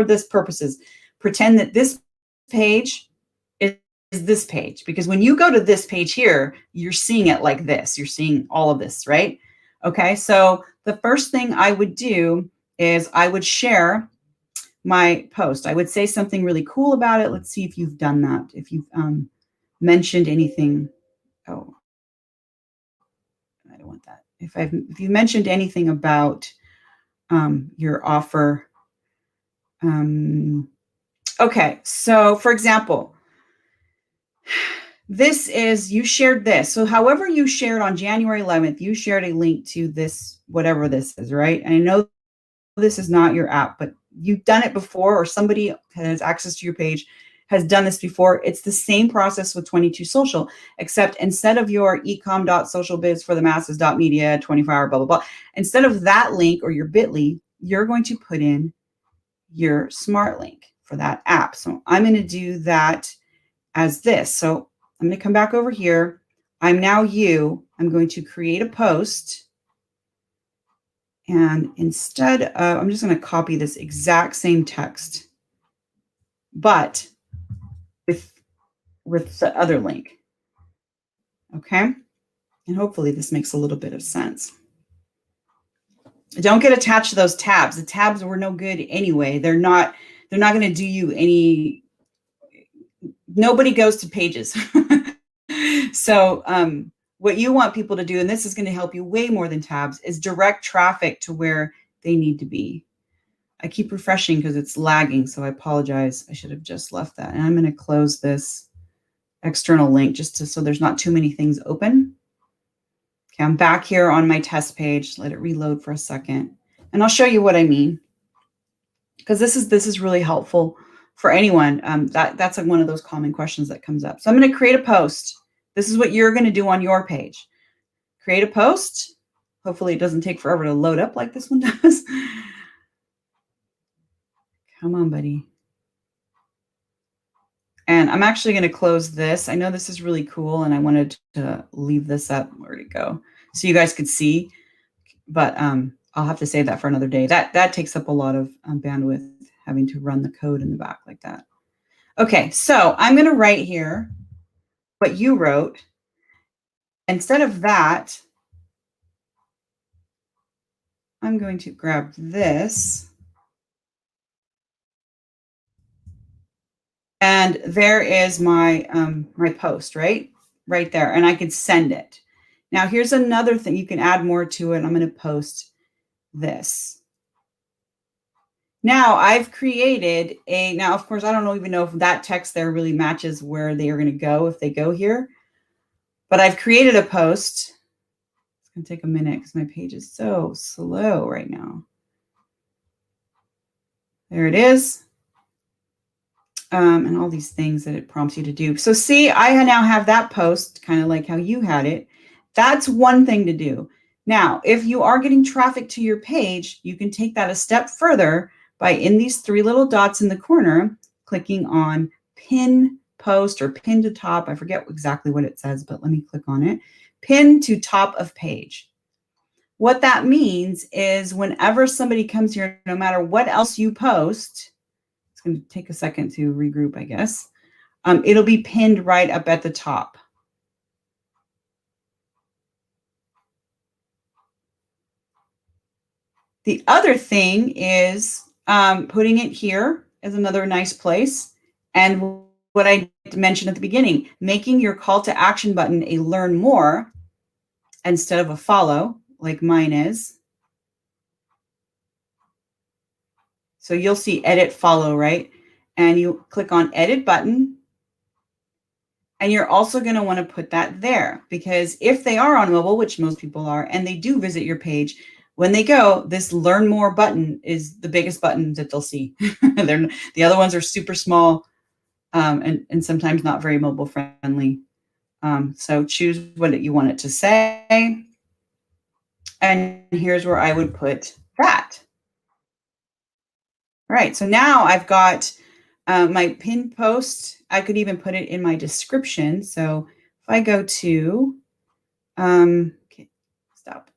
this purposes, pretend that this page is this page, because when you go to this page here, you're seeing it like this. You're seeing all of this, right? Okay, so the first thing I would do is I would share my post. I would say something really cool about it. Let's see if you've done that. If you've mentioned anything. Oh, I don't want that. If you mentioned anything about your offer. Okay, so for example, this is, you shared this. So however you shared on January 11th, you shared a link to this, whatever this is, right? And I know this is not your app, but you've done it before, or somebody has access to your page has done this before. It's the same process with 22 Social, except instead of your ecom.socialbiz for the masses.media 24-hour, blah, blah, blah, instead of that link or your bit.ly, you're going to put in your smart link for that app. So I'm going to do that as this. So I'm going to come back over here. I'm now you. I'm going to create a post. And instead of, I'm just going to copy this exact same text, but with the other link. Okay. And hopefully this makes a little bit of sense. Don't get attached to those tabs. The tabs were no good anyway. They're not going to do you any, nobody goes to pages. So what you want people to do, and this is going to help you way more than tabs, is direct traffic to where they need to be. I keep refreshing because it's lagging, so I apologize. I should have just left that. And I'm going to close this external link just so there's not too many things open. Okay, I'm back here on my test page. Let it reload for a second. And I'll show you what I mean, because this is really helpful for anyone. That's like one of those common questions that comes up. So I'm going to create a post. This is what you're going to do on your page. Create a post. Hopefully it doesn't take forever to load up like this one does. Come on, buddy. And I'm actually going to close this. I know this is really cool, and I wanted to leave this up. Where'd it go? So you guys could see, but I'll have to save that for another day. That takes up a lot of bandwidth, having to run the code in the back like that. Okay, so I'm going to write here what you wrote. Instead of that, I'm going to grab this. And there is my my post, right there. And I can send it. Now, here's another thing. You can add more to it. I'm going to post this. Now I've created now, of course, I don't even know if that text there really matches where they are going to go if they go here, but I've created a post. It's going to take a minute because my page is so slow right now. There it is. And all these things that it prompts you to do. So see, I now have that post kind of like how you had it. That's one thing to do. Now, if you are getting traffic to your page, you can take that a step further by in these three little dots in the corner, clicking on pin post or pin to top. I forget exactly what it says, but let me click on it. Pin to top of page. What that means is whenever somebody comes here, no matter what else you post, it's going to take a second to regroup, I guess. It'll be pinned right up at the top. The other thing is putting it here is another nice place. And what I mentioned at the beginning, making your call to action button a learn more instead of a follow, like mine is. So you'll see edit follow, right? And you click on edit button. And you're also going to want to put that there, because if they are on mobile, which most people are, and they do visit your page, when they go, this learn more button is the biggest button that they'll see. The other ones are super small and sometimes not very mobile friendly. So choose what you want it to say. And here's where I would put that. All right, so now I've got my pinned post. I could even put it in my description. So if I go to, okay, stop,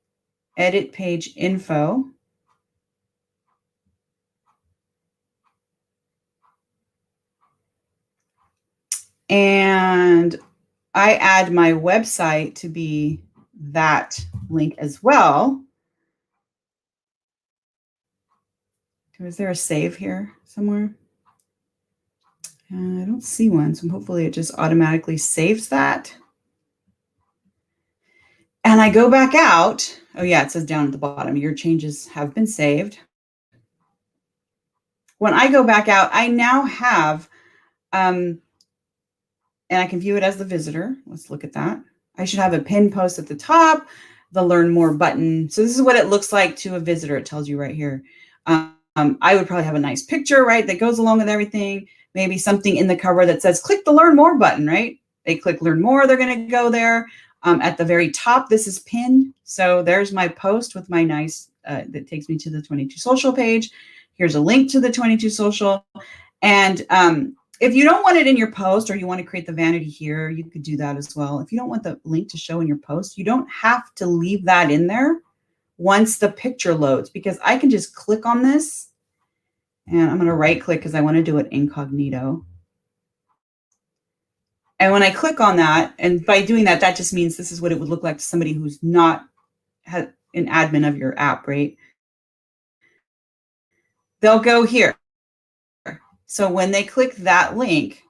edit page info. And I add my website to be that link as well. Is there a save here somewhere? I don't see one, so hopefully it just automatically saves that. And I go back out. Oh yeah, it says down at the bottom, your changes have been saved. When I go back out, I now have, and I can view it as the visitor. Let's look at that. I should have a pinned post at the top, the learn more button. So this is what it looks like to a visitor. It tells you right here. I would probably have a nice picture, right, that goes along with everything. Maybe something in the cover that says, click the learn more button, right? They click learn more, they're going to go there. At the very top, this is pinned. So there's my post with my nice, that takes me to the 22 Social page. Here's a link to the 22 Social. And if you don't want it in your post, or you want to create the vanity here, you could do that as well. If you don't want the link to show in your post, you don't have to leave that in there once the picture loads, because I can just click on this, and I'm going to right click because I want to do it incognito. And when I click on that, and by doing that, that just means this is what it would look like to somebody who's not an admin of your app, right? They'll go here. So when they click that link,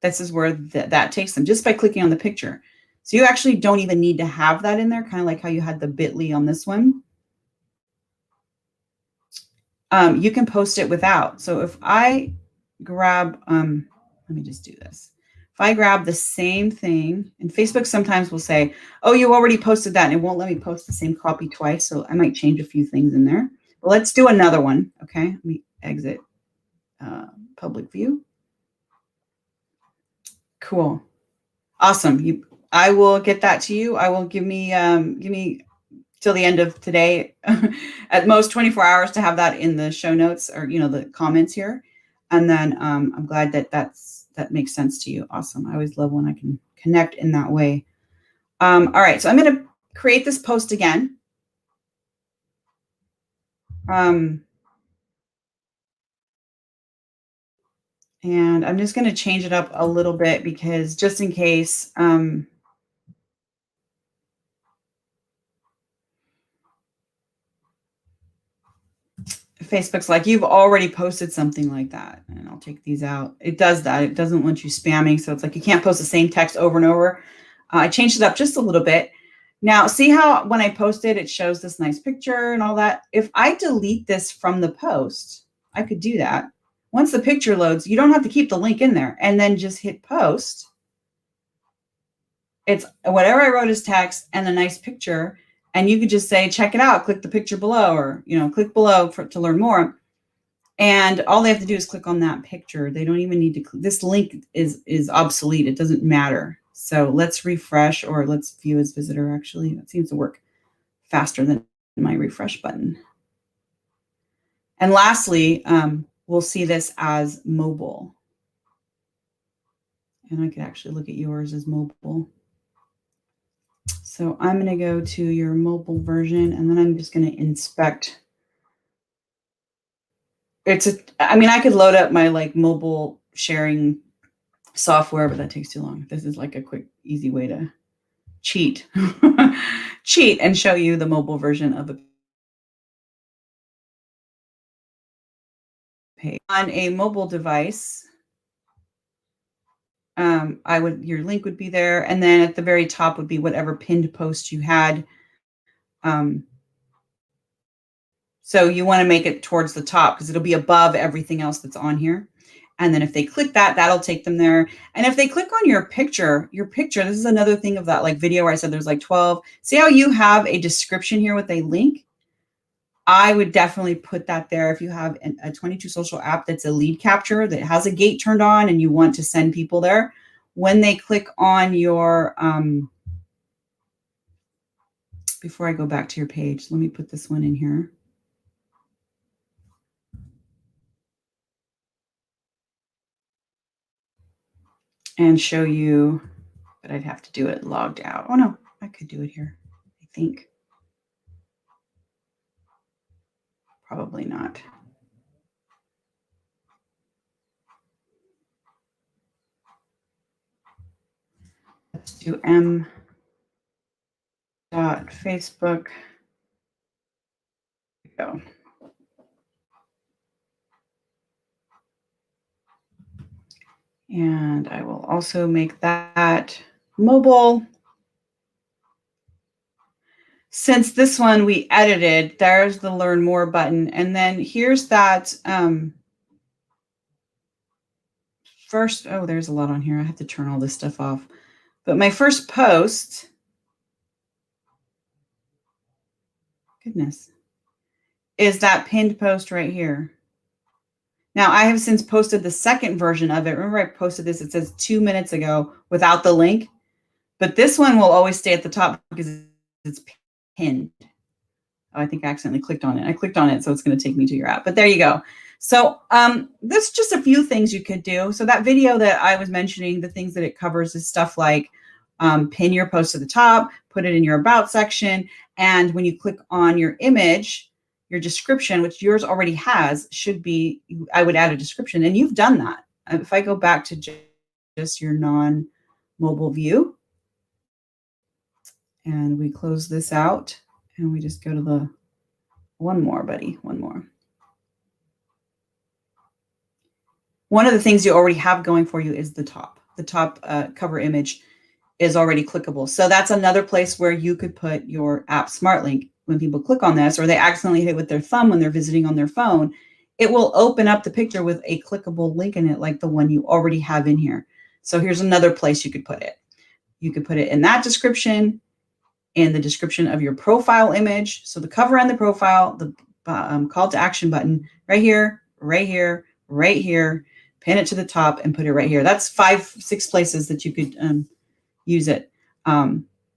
this is where that takes them, just by clicking on the picture. So you actually don't even need to have that in there, kind of like how you had the bit.ly on this one. You can post it without. So if I grab, let me just do this. If I grab the same thing, and Facebook sometimes will say, oh, you already posted that, and it won't let me post the same copy twice. So I might change a few things in there. But let's do another one. Okay, let me exit public view. Cool. Awesome. I will get that to you. I will give me till the end of today, at most 24 hours, to have that in the show notes, or the comments here. And then I'm glad that makes sense to you. Awesome. I always love when I can connect in that way. All right, so I'm going to create this post again. And I'm just going to change it up a little bit, because just in case, Facebook's like, you've already posted something like that. And I'll take these out. It does that. It doesn't want you spamming. So it's like you can't post the same text over and over. I changed it up just a little bit. Now, see how when I posted, it shows this nice picture and all that? If I delete this from the post, I could do that. Once the picture loads, you don't have to keep the link in there, and then just hit post. It's whatever I wrote as text and a nice picture. And you could just say, check it out, click the picture below, or, click below to learn more. And all they have to do is click on that picture. They don't even need to, this link is obsolete. It doesn't matter. So let's refresh, or let's view as visitor. Actually, that seems to work faster than my refresh button. And lastly, we'll see this as mobile. And I could actually look at yours as mobile. So I'm going to go to your mobile version, and then I'm just going to inspect. I could load up my mobile sharing software, but that takes too long. This is like a quick, easy way to cheat and show you the mobile version of a page. On a mobile device, your link would be there, and then at the very top would be whatever pinned post you had. So you want to make it towards the top, because it'll be above everything else that's on here. And then if they click that, that'll take them there. And if they click on your picture, this is another thing of that video where I said there's 12. See how you have a description here with a link? I would definitely put that there. If you have a 22 Social app that's a lead capture, that has a gate turned on, and you want to send people there, when they click on your, before I go back to your page, let me put this one in here. And show you, but I'd have to do it logged out. Oh no, I could do it here, I think. Probably not. to m.facebook. Go. And I will also make that mobile. Since this one we edited, there's the Learn More button. And then here's that first, oh, there's a lot on here. I have to turn all this stuff off. But my first post, goodness, is that pinned post right here. Now, I have since posted the second version of it. Remember, I posted this, it says 2 minutes ago without the link. But this one will always stay at the top because it's pinned. Oh, I think I accidentally clicked on it. I clicked on it, so it's going to take me to your app. But there you go. So there's just a few things you could do. So that video that I was mentioning, the things that it covers is stuff like pin your post to the top, put it in your about section. And when you click on your image, your description, which yours already has, should be, I would add a description. And you've done that. If I go back to just your non-mobile view, and we close this out, and we just go to the one more, buddy, one more. One of the things you already have going for you is the top. The top cover image is already clickable. So that's another place where you could put your app smart link. When people click on this, or they accidentally hit with their thumb when they're visiting on their phone, it will open up the picture with a clickable link in it, like the one you already have in here. So here's another place you could put it. You could put it in that description, in the description of your profile image. So the cover and the profile, the call to action button right here, right here, right here, pin it to the top and put it right here. That's 5-6 places that you could use it.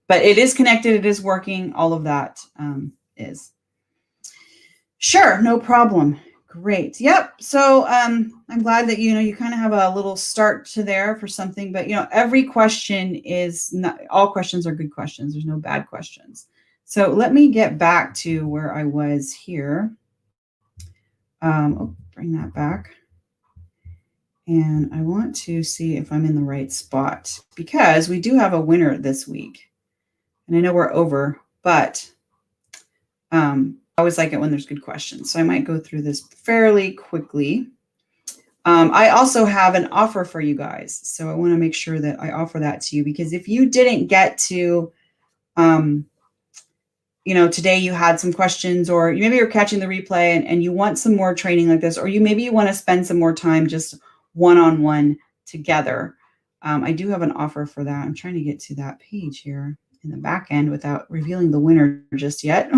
But it is connected. It is working. All of that is. Sure, no problem. Great. Yep. So I'm glad that, you kind of have a little start to there for something, but, every question is not, all questions are good questions. There's no bad questions. So let me get back to where I was here. Bring that back. And I want to see if I'm in the right spot because we do have a winner this week. And I know we're over, but I always like it when there's good questions. So I might go through this fairly quickly. I also have an offer for you guys. So I want to make sure that I offer that to you because if you didn't get to, today you had some questions or maybe you're catching the replay and you want some more training like this, or maybe you want to spend some more time just one-on-one together. I do have an offer for that. I'm trying to get to that page here in the back end without revealing the winner just yet.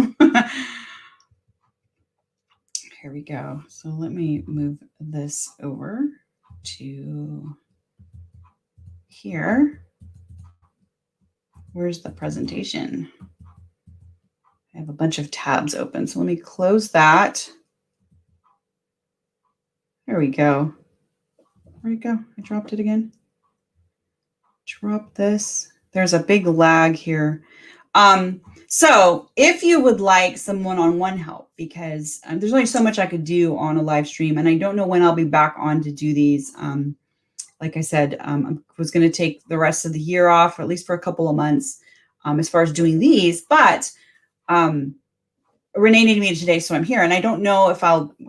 Here we go. So let me move this over to here. Where's the presentation? I have a bunch of tabs open. So let me close that. There we go. Where'd it go? I dropped it again. Drop this. There's a big lag here. So if you would like some one-on-one help, because there's only so much I could do on a live stream, and I don't know when I'll be back on to do these. Like I said, I was going to take the rest of the year off, or at least for a couple of months, as far as doing these. But Renee needed me today, so I'm here, and I don't know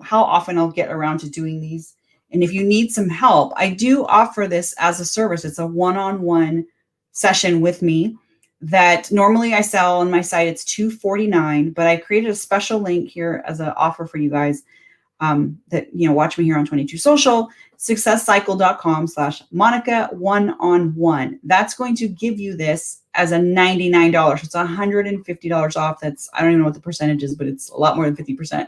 how often I'll get around to doing these. And if you need some help, I do offer this as a service. It's a one-on-one session with me that normally I sell on my site. It's $249, but I created a special link here as an offer for you guys that, watch me here on 22 Social, successcycle.com/Monica one-on-one. That's going to give you this as a $99. It's $150 off. That's, I don't even know what the percentage is, but it's a lot more than 50%.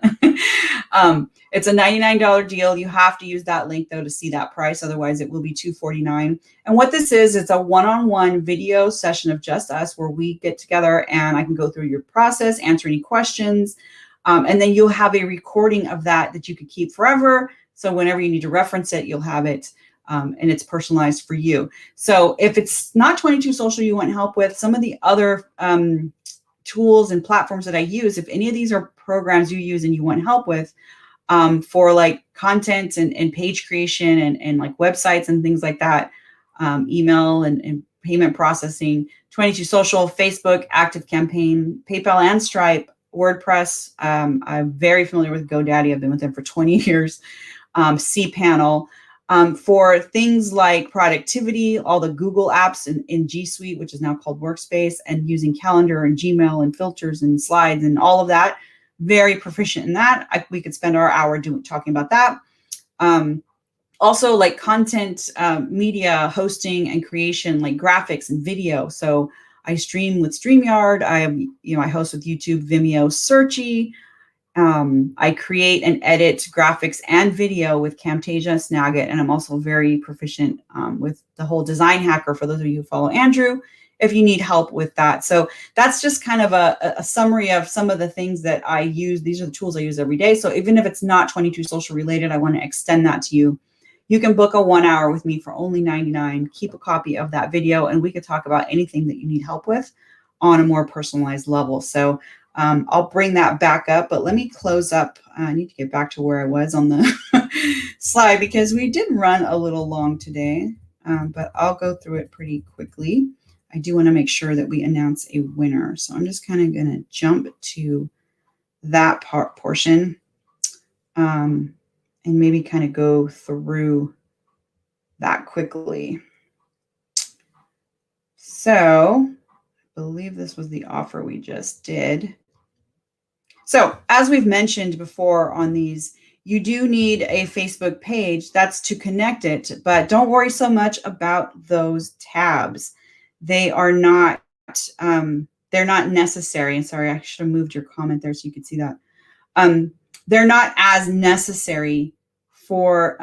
It's a $99 deal. You have to use that link though to see that price. Otherwise it will be $249. And what this is, it's a one-on-one video session of just us where we get together and I can go through your process, answer any questions. And then you'll have a recording of that you could keep forever. So whenever you need to reference it, you'll have it. And it's personalized for you. So if it's not 22 Social you want help with, some of the other tools and platforms that I use, if any of these are programs you use and you want help with for like content and page creation and like websites and things like that, email and payment processing, 22 Social, Facebook, Active Campaign, PayPal and Stripe, WordPress. I'm very familiar with GoDaddy. I've been with them for 20 years. cPanel. For things like productivity, all the Google apps in G Suite, which is now called Workspace, and using Calendar and Gmail and filters and slides and all of that, very proficient in that. We could spend our hour talking about that. Also, like content, media hosting and creation, like graphics and video. So I stream with StreamYard. I host with YouTube, Vimeo, Searchy. I create and edit graphics and video with Camtasia, Snagit, and I'm also very proficient with the whole Design Hacker for those of you who follow Andrew, if you need help with that. So that's just kind of a summary of some of the things that I use. These are the tools I use every day. So even if it's not 22 Social related, I want to extend that to you. You can book a 1 hour with me for only $99. Keep a copy of that video, and we could talk about anything that you need help with on a more personalized level. So I'll bring that back up, but let me close up. I need to get back to where I was on the slide because we did run a little long today, but I'll go through it pretty quickly. I do want to make sure that we announce a winner. So I'm just kind of going to jump to that portion and maybe kind of go through that quickly. So I believe this was the offer we just did. So as we've mentioned before on these, you do need a Facebook page. That's to connect it, but don't worry so much about those tabs. They are not, they're not necessary. And sorry, I should have moved your comment there so you could see that. They're not as necessary for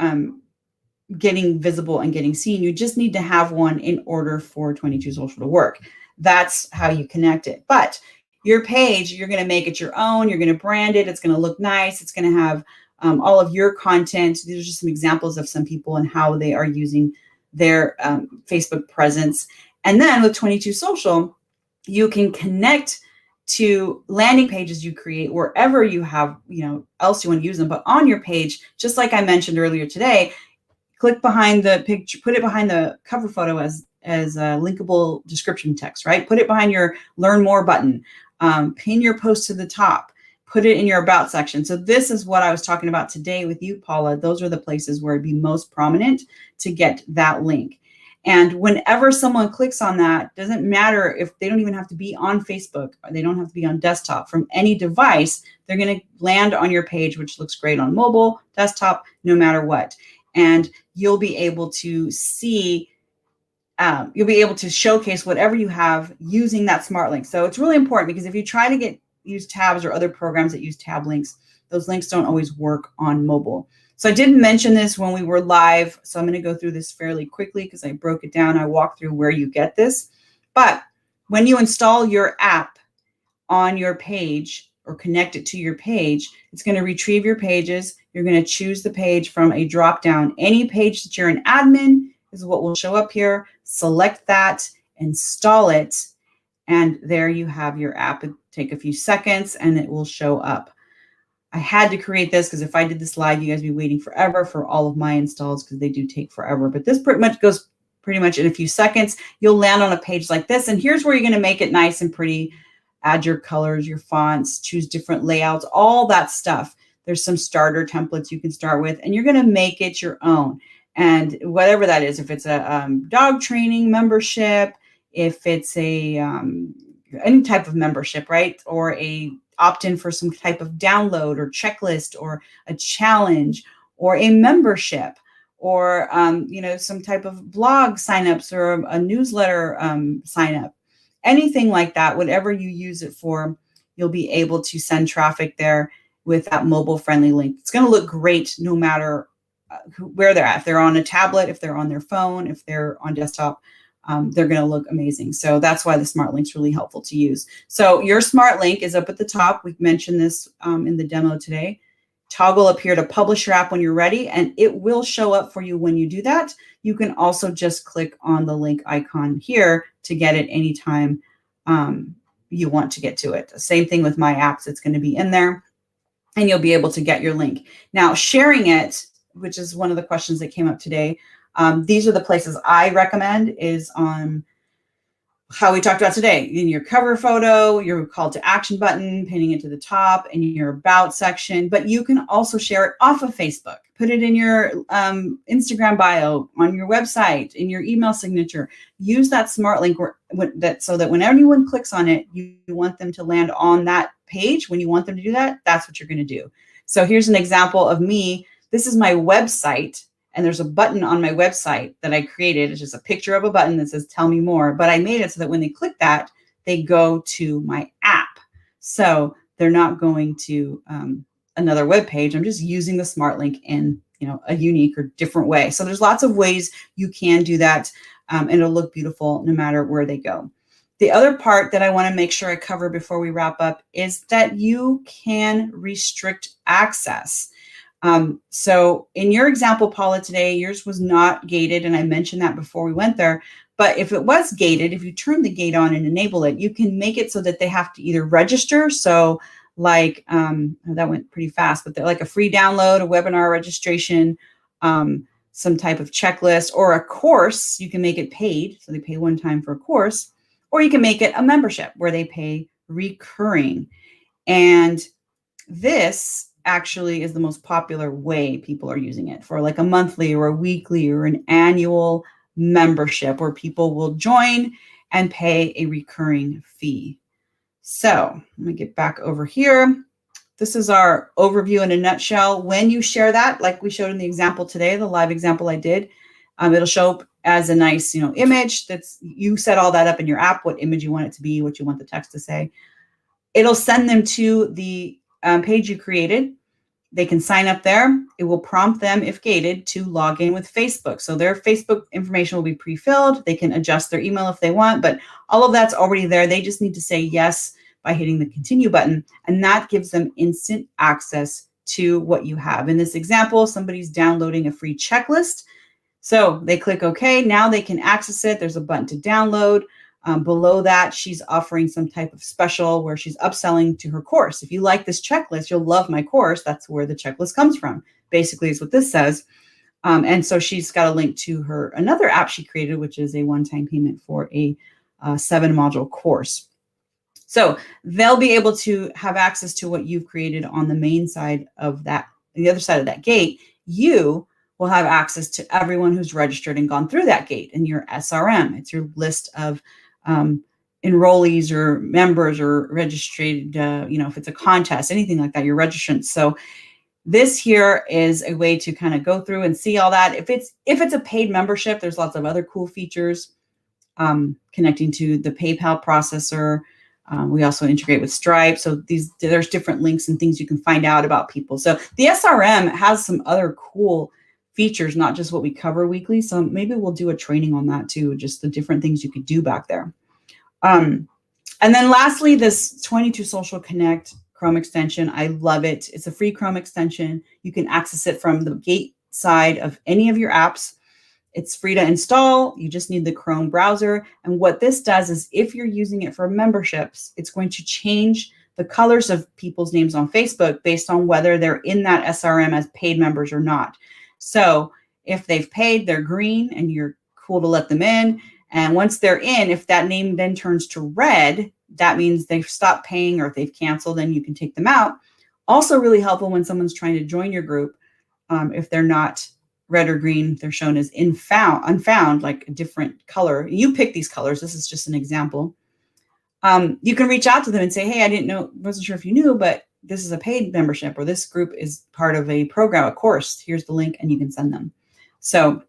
getting visible and getting seen. You just need to have one in order for 22 Social to work. That's how you connect it. But your page, you're going to make it your own. You're going to brand it. It's going to look nice. It's going to have all of your content. These are just some examples of some people and how they are using their Facebook presence. And then with 22 Social, you can connect to landing pages you create wherever you have, else you want to use them. But on your page, just like I mentioned earlier today, click behind the picture, put it behind the cover photo as a linkable description text, right? Put it behind your learn more button, pin your post to the top, put it in your about section. So this is what I was talking about today with you, Paula. Those are the places where it'd be most prominent to get that link. And whenever someone clicks on that, doesn't matter if they don't even have to be on Facebook, or they don't have to be on desktop. From any device, they're going to land on your page, which looks great on mobile, desktop, no matter what. And you'll be able to see, you'll be able to showcase whatever you have using that smart link. So it's really important because if you try to use tabs or other programs that use tab links, those links don't always work on mobile. So I didn't mention this when we were live, so I'm going to go through this fairly quickly because I broke it down. I walked through where you get this. But when you install your app on your page or connect it to your page, it's going to retrieve your pages. You're going to choose the page from a drop-down. Any page that you're an admin is what will show up here. Select that, install it, and there you have your app. It'll take a few seconds and it will show up. I had to create this because if I did this live, you guys would be waiting forever for all of my installs because they do take forever. But this pretty much goes in a few seconds. You'll land on a page like this. And here's where you're going to make it nice and pretty. Add your colors, your fonts, choose different layouts, all that stuff. There's some starter templates you can start with, and you're going to make it your own. And whatever that is, if it's a dog training membership, if it's a any type of membership, right? Or a opt-in for some type of download or checklist or a challenge or a membership or, some type of blog signups or a newsletter sign up, anything like that, whatever you use it for, you'll be able to send traffic there with that mobile friendly link. It's going to look great no matter where they're at. If they're on a tablet, if they're on their phone, if they're on desktop, they're going to look amazing. So that's why the smart link's really helpful to use. So your smart link is up at the top. We've mentioned this in the demo today. Toggle up here to publish your app when you're ready, and it will show up for you when you do that. You can also just click on the link icon here to get it anytime you want to get to it. Same thing with my apps. It's going to be in there, and you'll be able to get your link. Now, sharing it, which is one of the questions that came up today, these are the places I recommend is on how we talked about today, in your cover photo, your call to action button, pinning it to the top, and your about section. But you can also share it off of Facebook, put it in your Instagram bio, on your website, in your email signature. Use that smart link so that when anyone clicks on it, you want them to land on that page. When you want them to do that, that's what you're going to do. So here's an example of me. This is my website. And there's a button on my website that I created. It's just a picture of a button that says, tell me more. But I made it so that when they click that, they go to my app. So they're not going to another web page. I'm just using the smart link in a unique or different way. So there's lots of ways you can do that. And it'll look beautiful no matter where they go. The other part that I want to make sure I cover before we wrap up is that you can restrict access. So in your example, Paula, today, yours was not gated, and I mentioned that before we went there. But if it was gated, if you turn the gate on and enable it, you can make it so that they have to either register. So like, that went pretty fast, but they're like a free download, a webinar registration, some type of checklist, or a course. You can make it paid. So they pay one time for a course, or you can make it a membership where they pay recurring. And this actually is the most popular way people are using it, for like a monthly or a weekly or an annual membership where people will join and pay a recurring fee. So let me get back over here. This is our overview in a nutshell. When you share that, like we showed in the example today, the live example I did, it'll show up as a nice, image. You set all that up in your app, what image you want it to be, what you want the text to say. It'll send them to the page you created. They can sign up there. It will prompt them, if gated, to log in with Facebook. So their Facebook information will be pre-filled. They can adjust their email if they want, but all of that's already there. They just need to say yes by hitting the continue button, and that gives them instant access to what you have. In this example, somebody's downloading a free checklist. So they click OK. Now they can access it. There's a button to download. Below that, she's offering some type of special where she's upselling to her course. If you like this checklist, you'll love my course. That's where the checklist comes from. Basically, is what this says. And so she's got a link to her another app she created, which is a one-time payment for a 7-module course. So they'll be able to have access to what you've created on the main side of that, the other side of that gate. You will have access to everyone who's registered and gone through that gate in your SRM. It's your list of enrollees or members or registered, if it's a contest, anything like that, your registrants. So this here is a way to kind of go through and see all that. If it's a paid membership, there's lots of other cool features connecting to the PayPal processor. We also integrate with Stripe. So there's different links and things you can find out about people. So the SRM has some other cool features, not just what we cover weekly. So maybe we'll do a training on that too, just the different things you could do back there. And then lastly, this 22 Social Connect Chrome extension. I love it. It's a free Chrome extension. You can access it from the gate side of any of your apps. It's free to install. You just need the Chrome browser. And what this does is if you're using it for memberships, it's going to change the colors of people's names on Facebook based on whether they're in that SRM as paid members or not. So if they've paid, they're green and you're cool to let them in. And once they're in, if that name then turns to red, that means they've stopped paying, or if they've canceled, then you can take them out. Also really helpful when someone's trying to join your group. If they're not red or green, they're shown as unfound, like a different color. You pick these colors. This is just an example. You can reach out to them and say, hey, I didn't know, wasn't sure if you knew, but this is a paid membership, or this group is part of a program, a course. Here's the link, and you can send them. So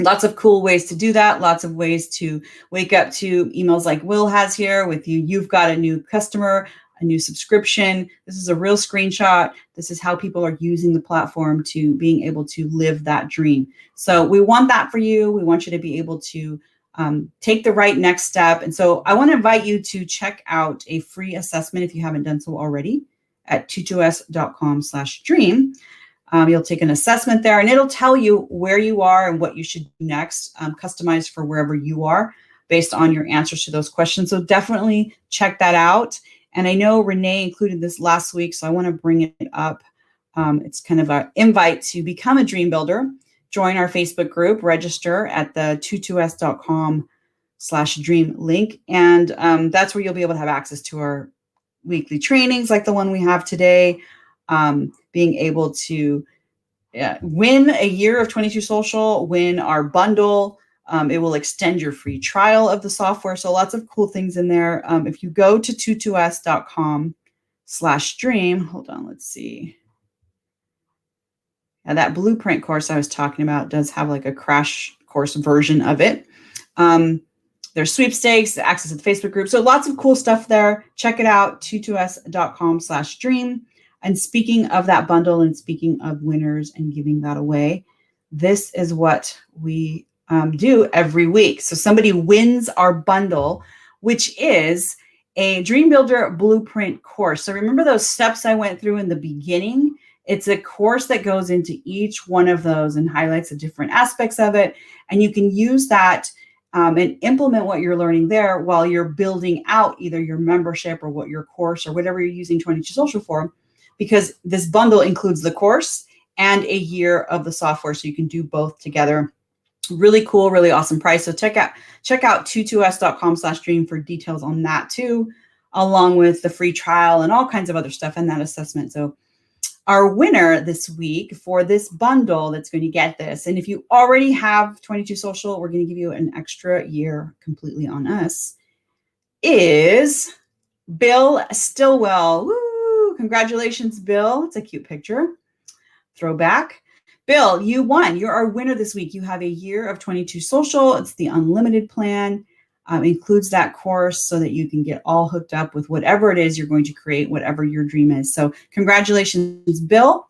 lots of cool ways to do that. Lots of ways to wake up to emails like Will has here with you. You've got a new customer, a new subscription. This is a real screenshot. This is how people are using the platform to being able to live that dream. So we want that for you. We want you to be able to take the right next step. And so I want to invite you to check out a free assessment if you haven't done so already at 22s.com/dream. You'll take an assessment there, and it'll tell you where you are and what you should do next, customized for wherever you are based on your answers to those questions. So definitely check that out. And I know Renee included this last week, so I want to bring it up. It's kind of an invite to become a dream builder. Join our Facebook group, register at the 22s.com dream link. And that's where you'll be able to have access to our weekly trainings like the one we have today, being able to win a year of 22 Social, win our bundle. It will extend your free trial of the software. So lots of cool things in there. If you go to 22s.com/dream, hold on, let's see. Now that blueprint course I was talking about does have like a crash course version of it. There's sweepstakes, access to the Facebook group. So lots of cool stuff there. Check it out, 22s.com/dream. And speaking of that bundle and speaking of winners and giving that away, this is what we do every week. So somebody wins our bundle, which is a Dream Builder Blueprint course. So remember those steps I went through in the beginning? It's a course that goes into each one of those and highlights the different aspects of it. And you can use that and implement what you're learning there while you're building out either your membership or what your course or whatever you're using 22 Social for, because this bundle includes the course and a year of the software. So you can do both together. Really cool, really awesome price. So check out 22s.com/dream for details on that too, along with the free trial and all kinds of other stuff and that assessment. So our winner this week for this bundle that's going to get this, and if you already have 22 Social, we're going to give you an extra year completely on us, is Bill Stillwell. Woo! Congratulations, Bill. It's a cute picture. Throwback. Bill, you won. You're our winner this week. You have a year of 22 Social. It's the unlimited plan. Includes that course so that you can get all hooked up with whatever it is you're going to create, whatever your dream is. So congratulations, Bill.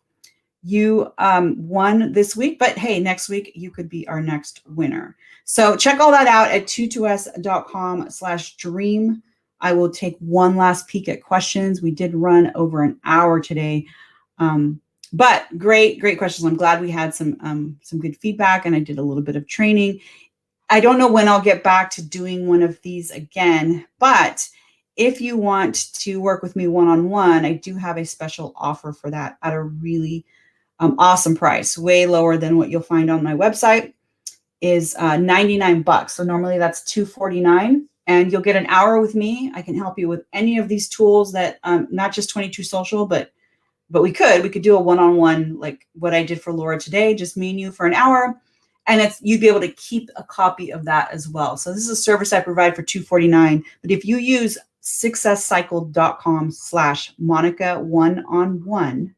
You won this week, but hey, next week you could be our next winner. So check all that out at 22s.com/dream. I will take one last peek at questions. We did run over an hour today. But great questions. I'm glad we had some good feedback, and I did a little bit of training. I don't know when I'll get back to doing one of these again, but if you want to work with me one-on-one, I do have a special offer for that at a really awesome price, way lower than what you'll find on my website, is $99. So normally that's $249, and you'll get an hour with me. I can help you with any of these tools that, not just 22 Social, but we could do a one-on-one like what I did for Laura today, just me and you for an hour. And you'd be able to keep a copy of that as well. So this is a service I provide for $249. But if you use successcycle.com/Monica one-on-one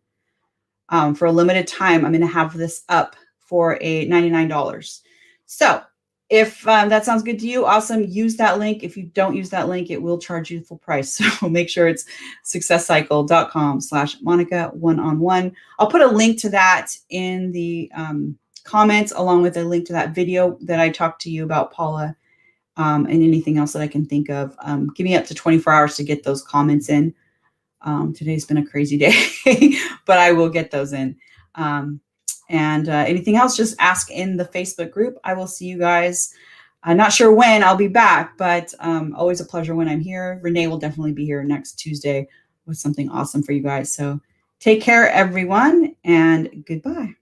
for a limited time, I'm going to have this up for a $99. So if that sounds good to you, awesome. Use that link. If you don't use that link, it will charge you full price. So make sure it's successcycle.com/Monica one-on-one. I'll put a link to that in the comments, along with a link to that video that I talked to you about, Paula, and anything else that I can think of. Give me up to 24 hours to get those comments in. Today's been a crazy day, but I will get those in. And anything else, just ask in the Facebook group. I will see you guys. I'm not sure when I'll be back, but always a pleasure when I'm here. Renee will definitely be here next Tuesday with something awesome for you guys. So take care, everyone, and goodbye.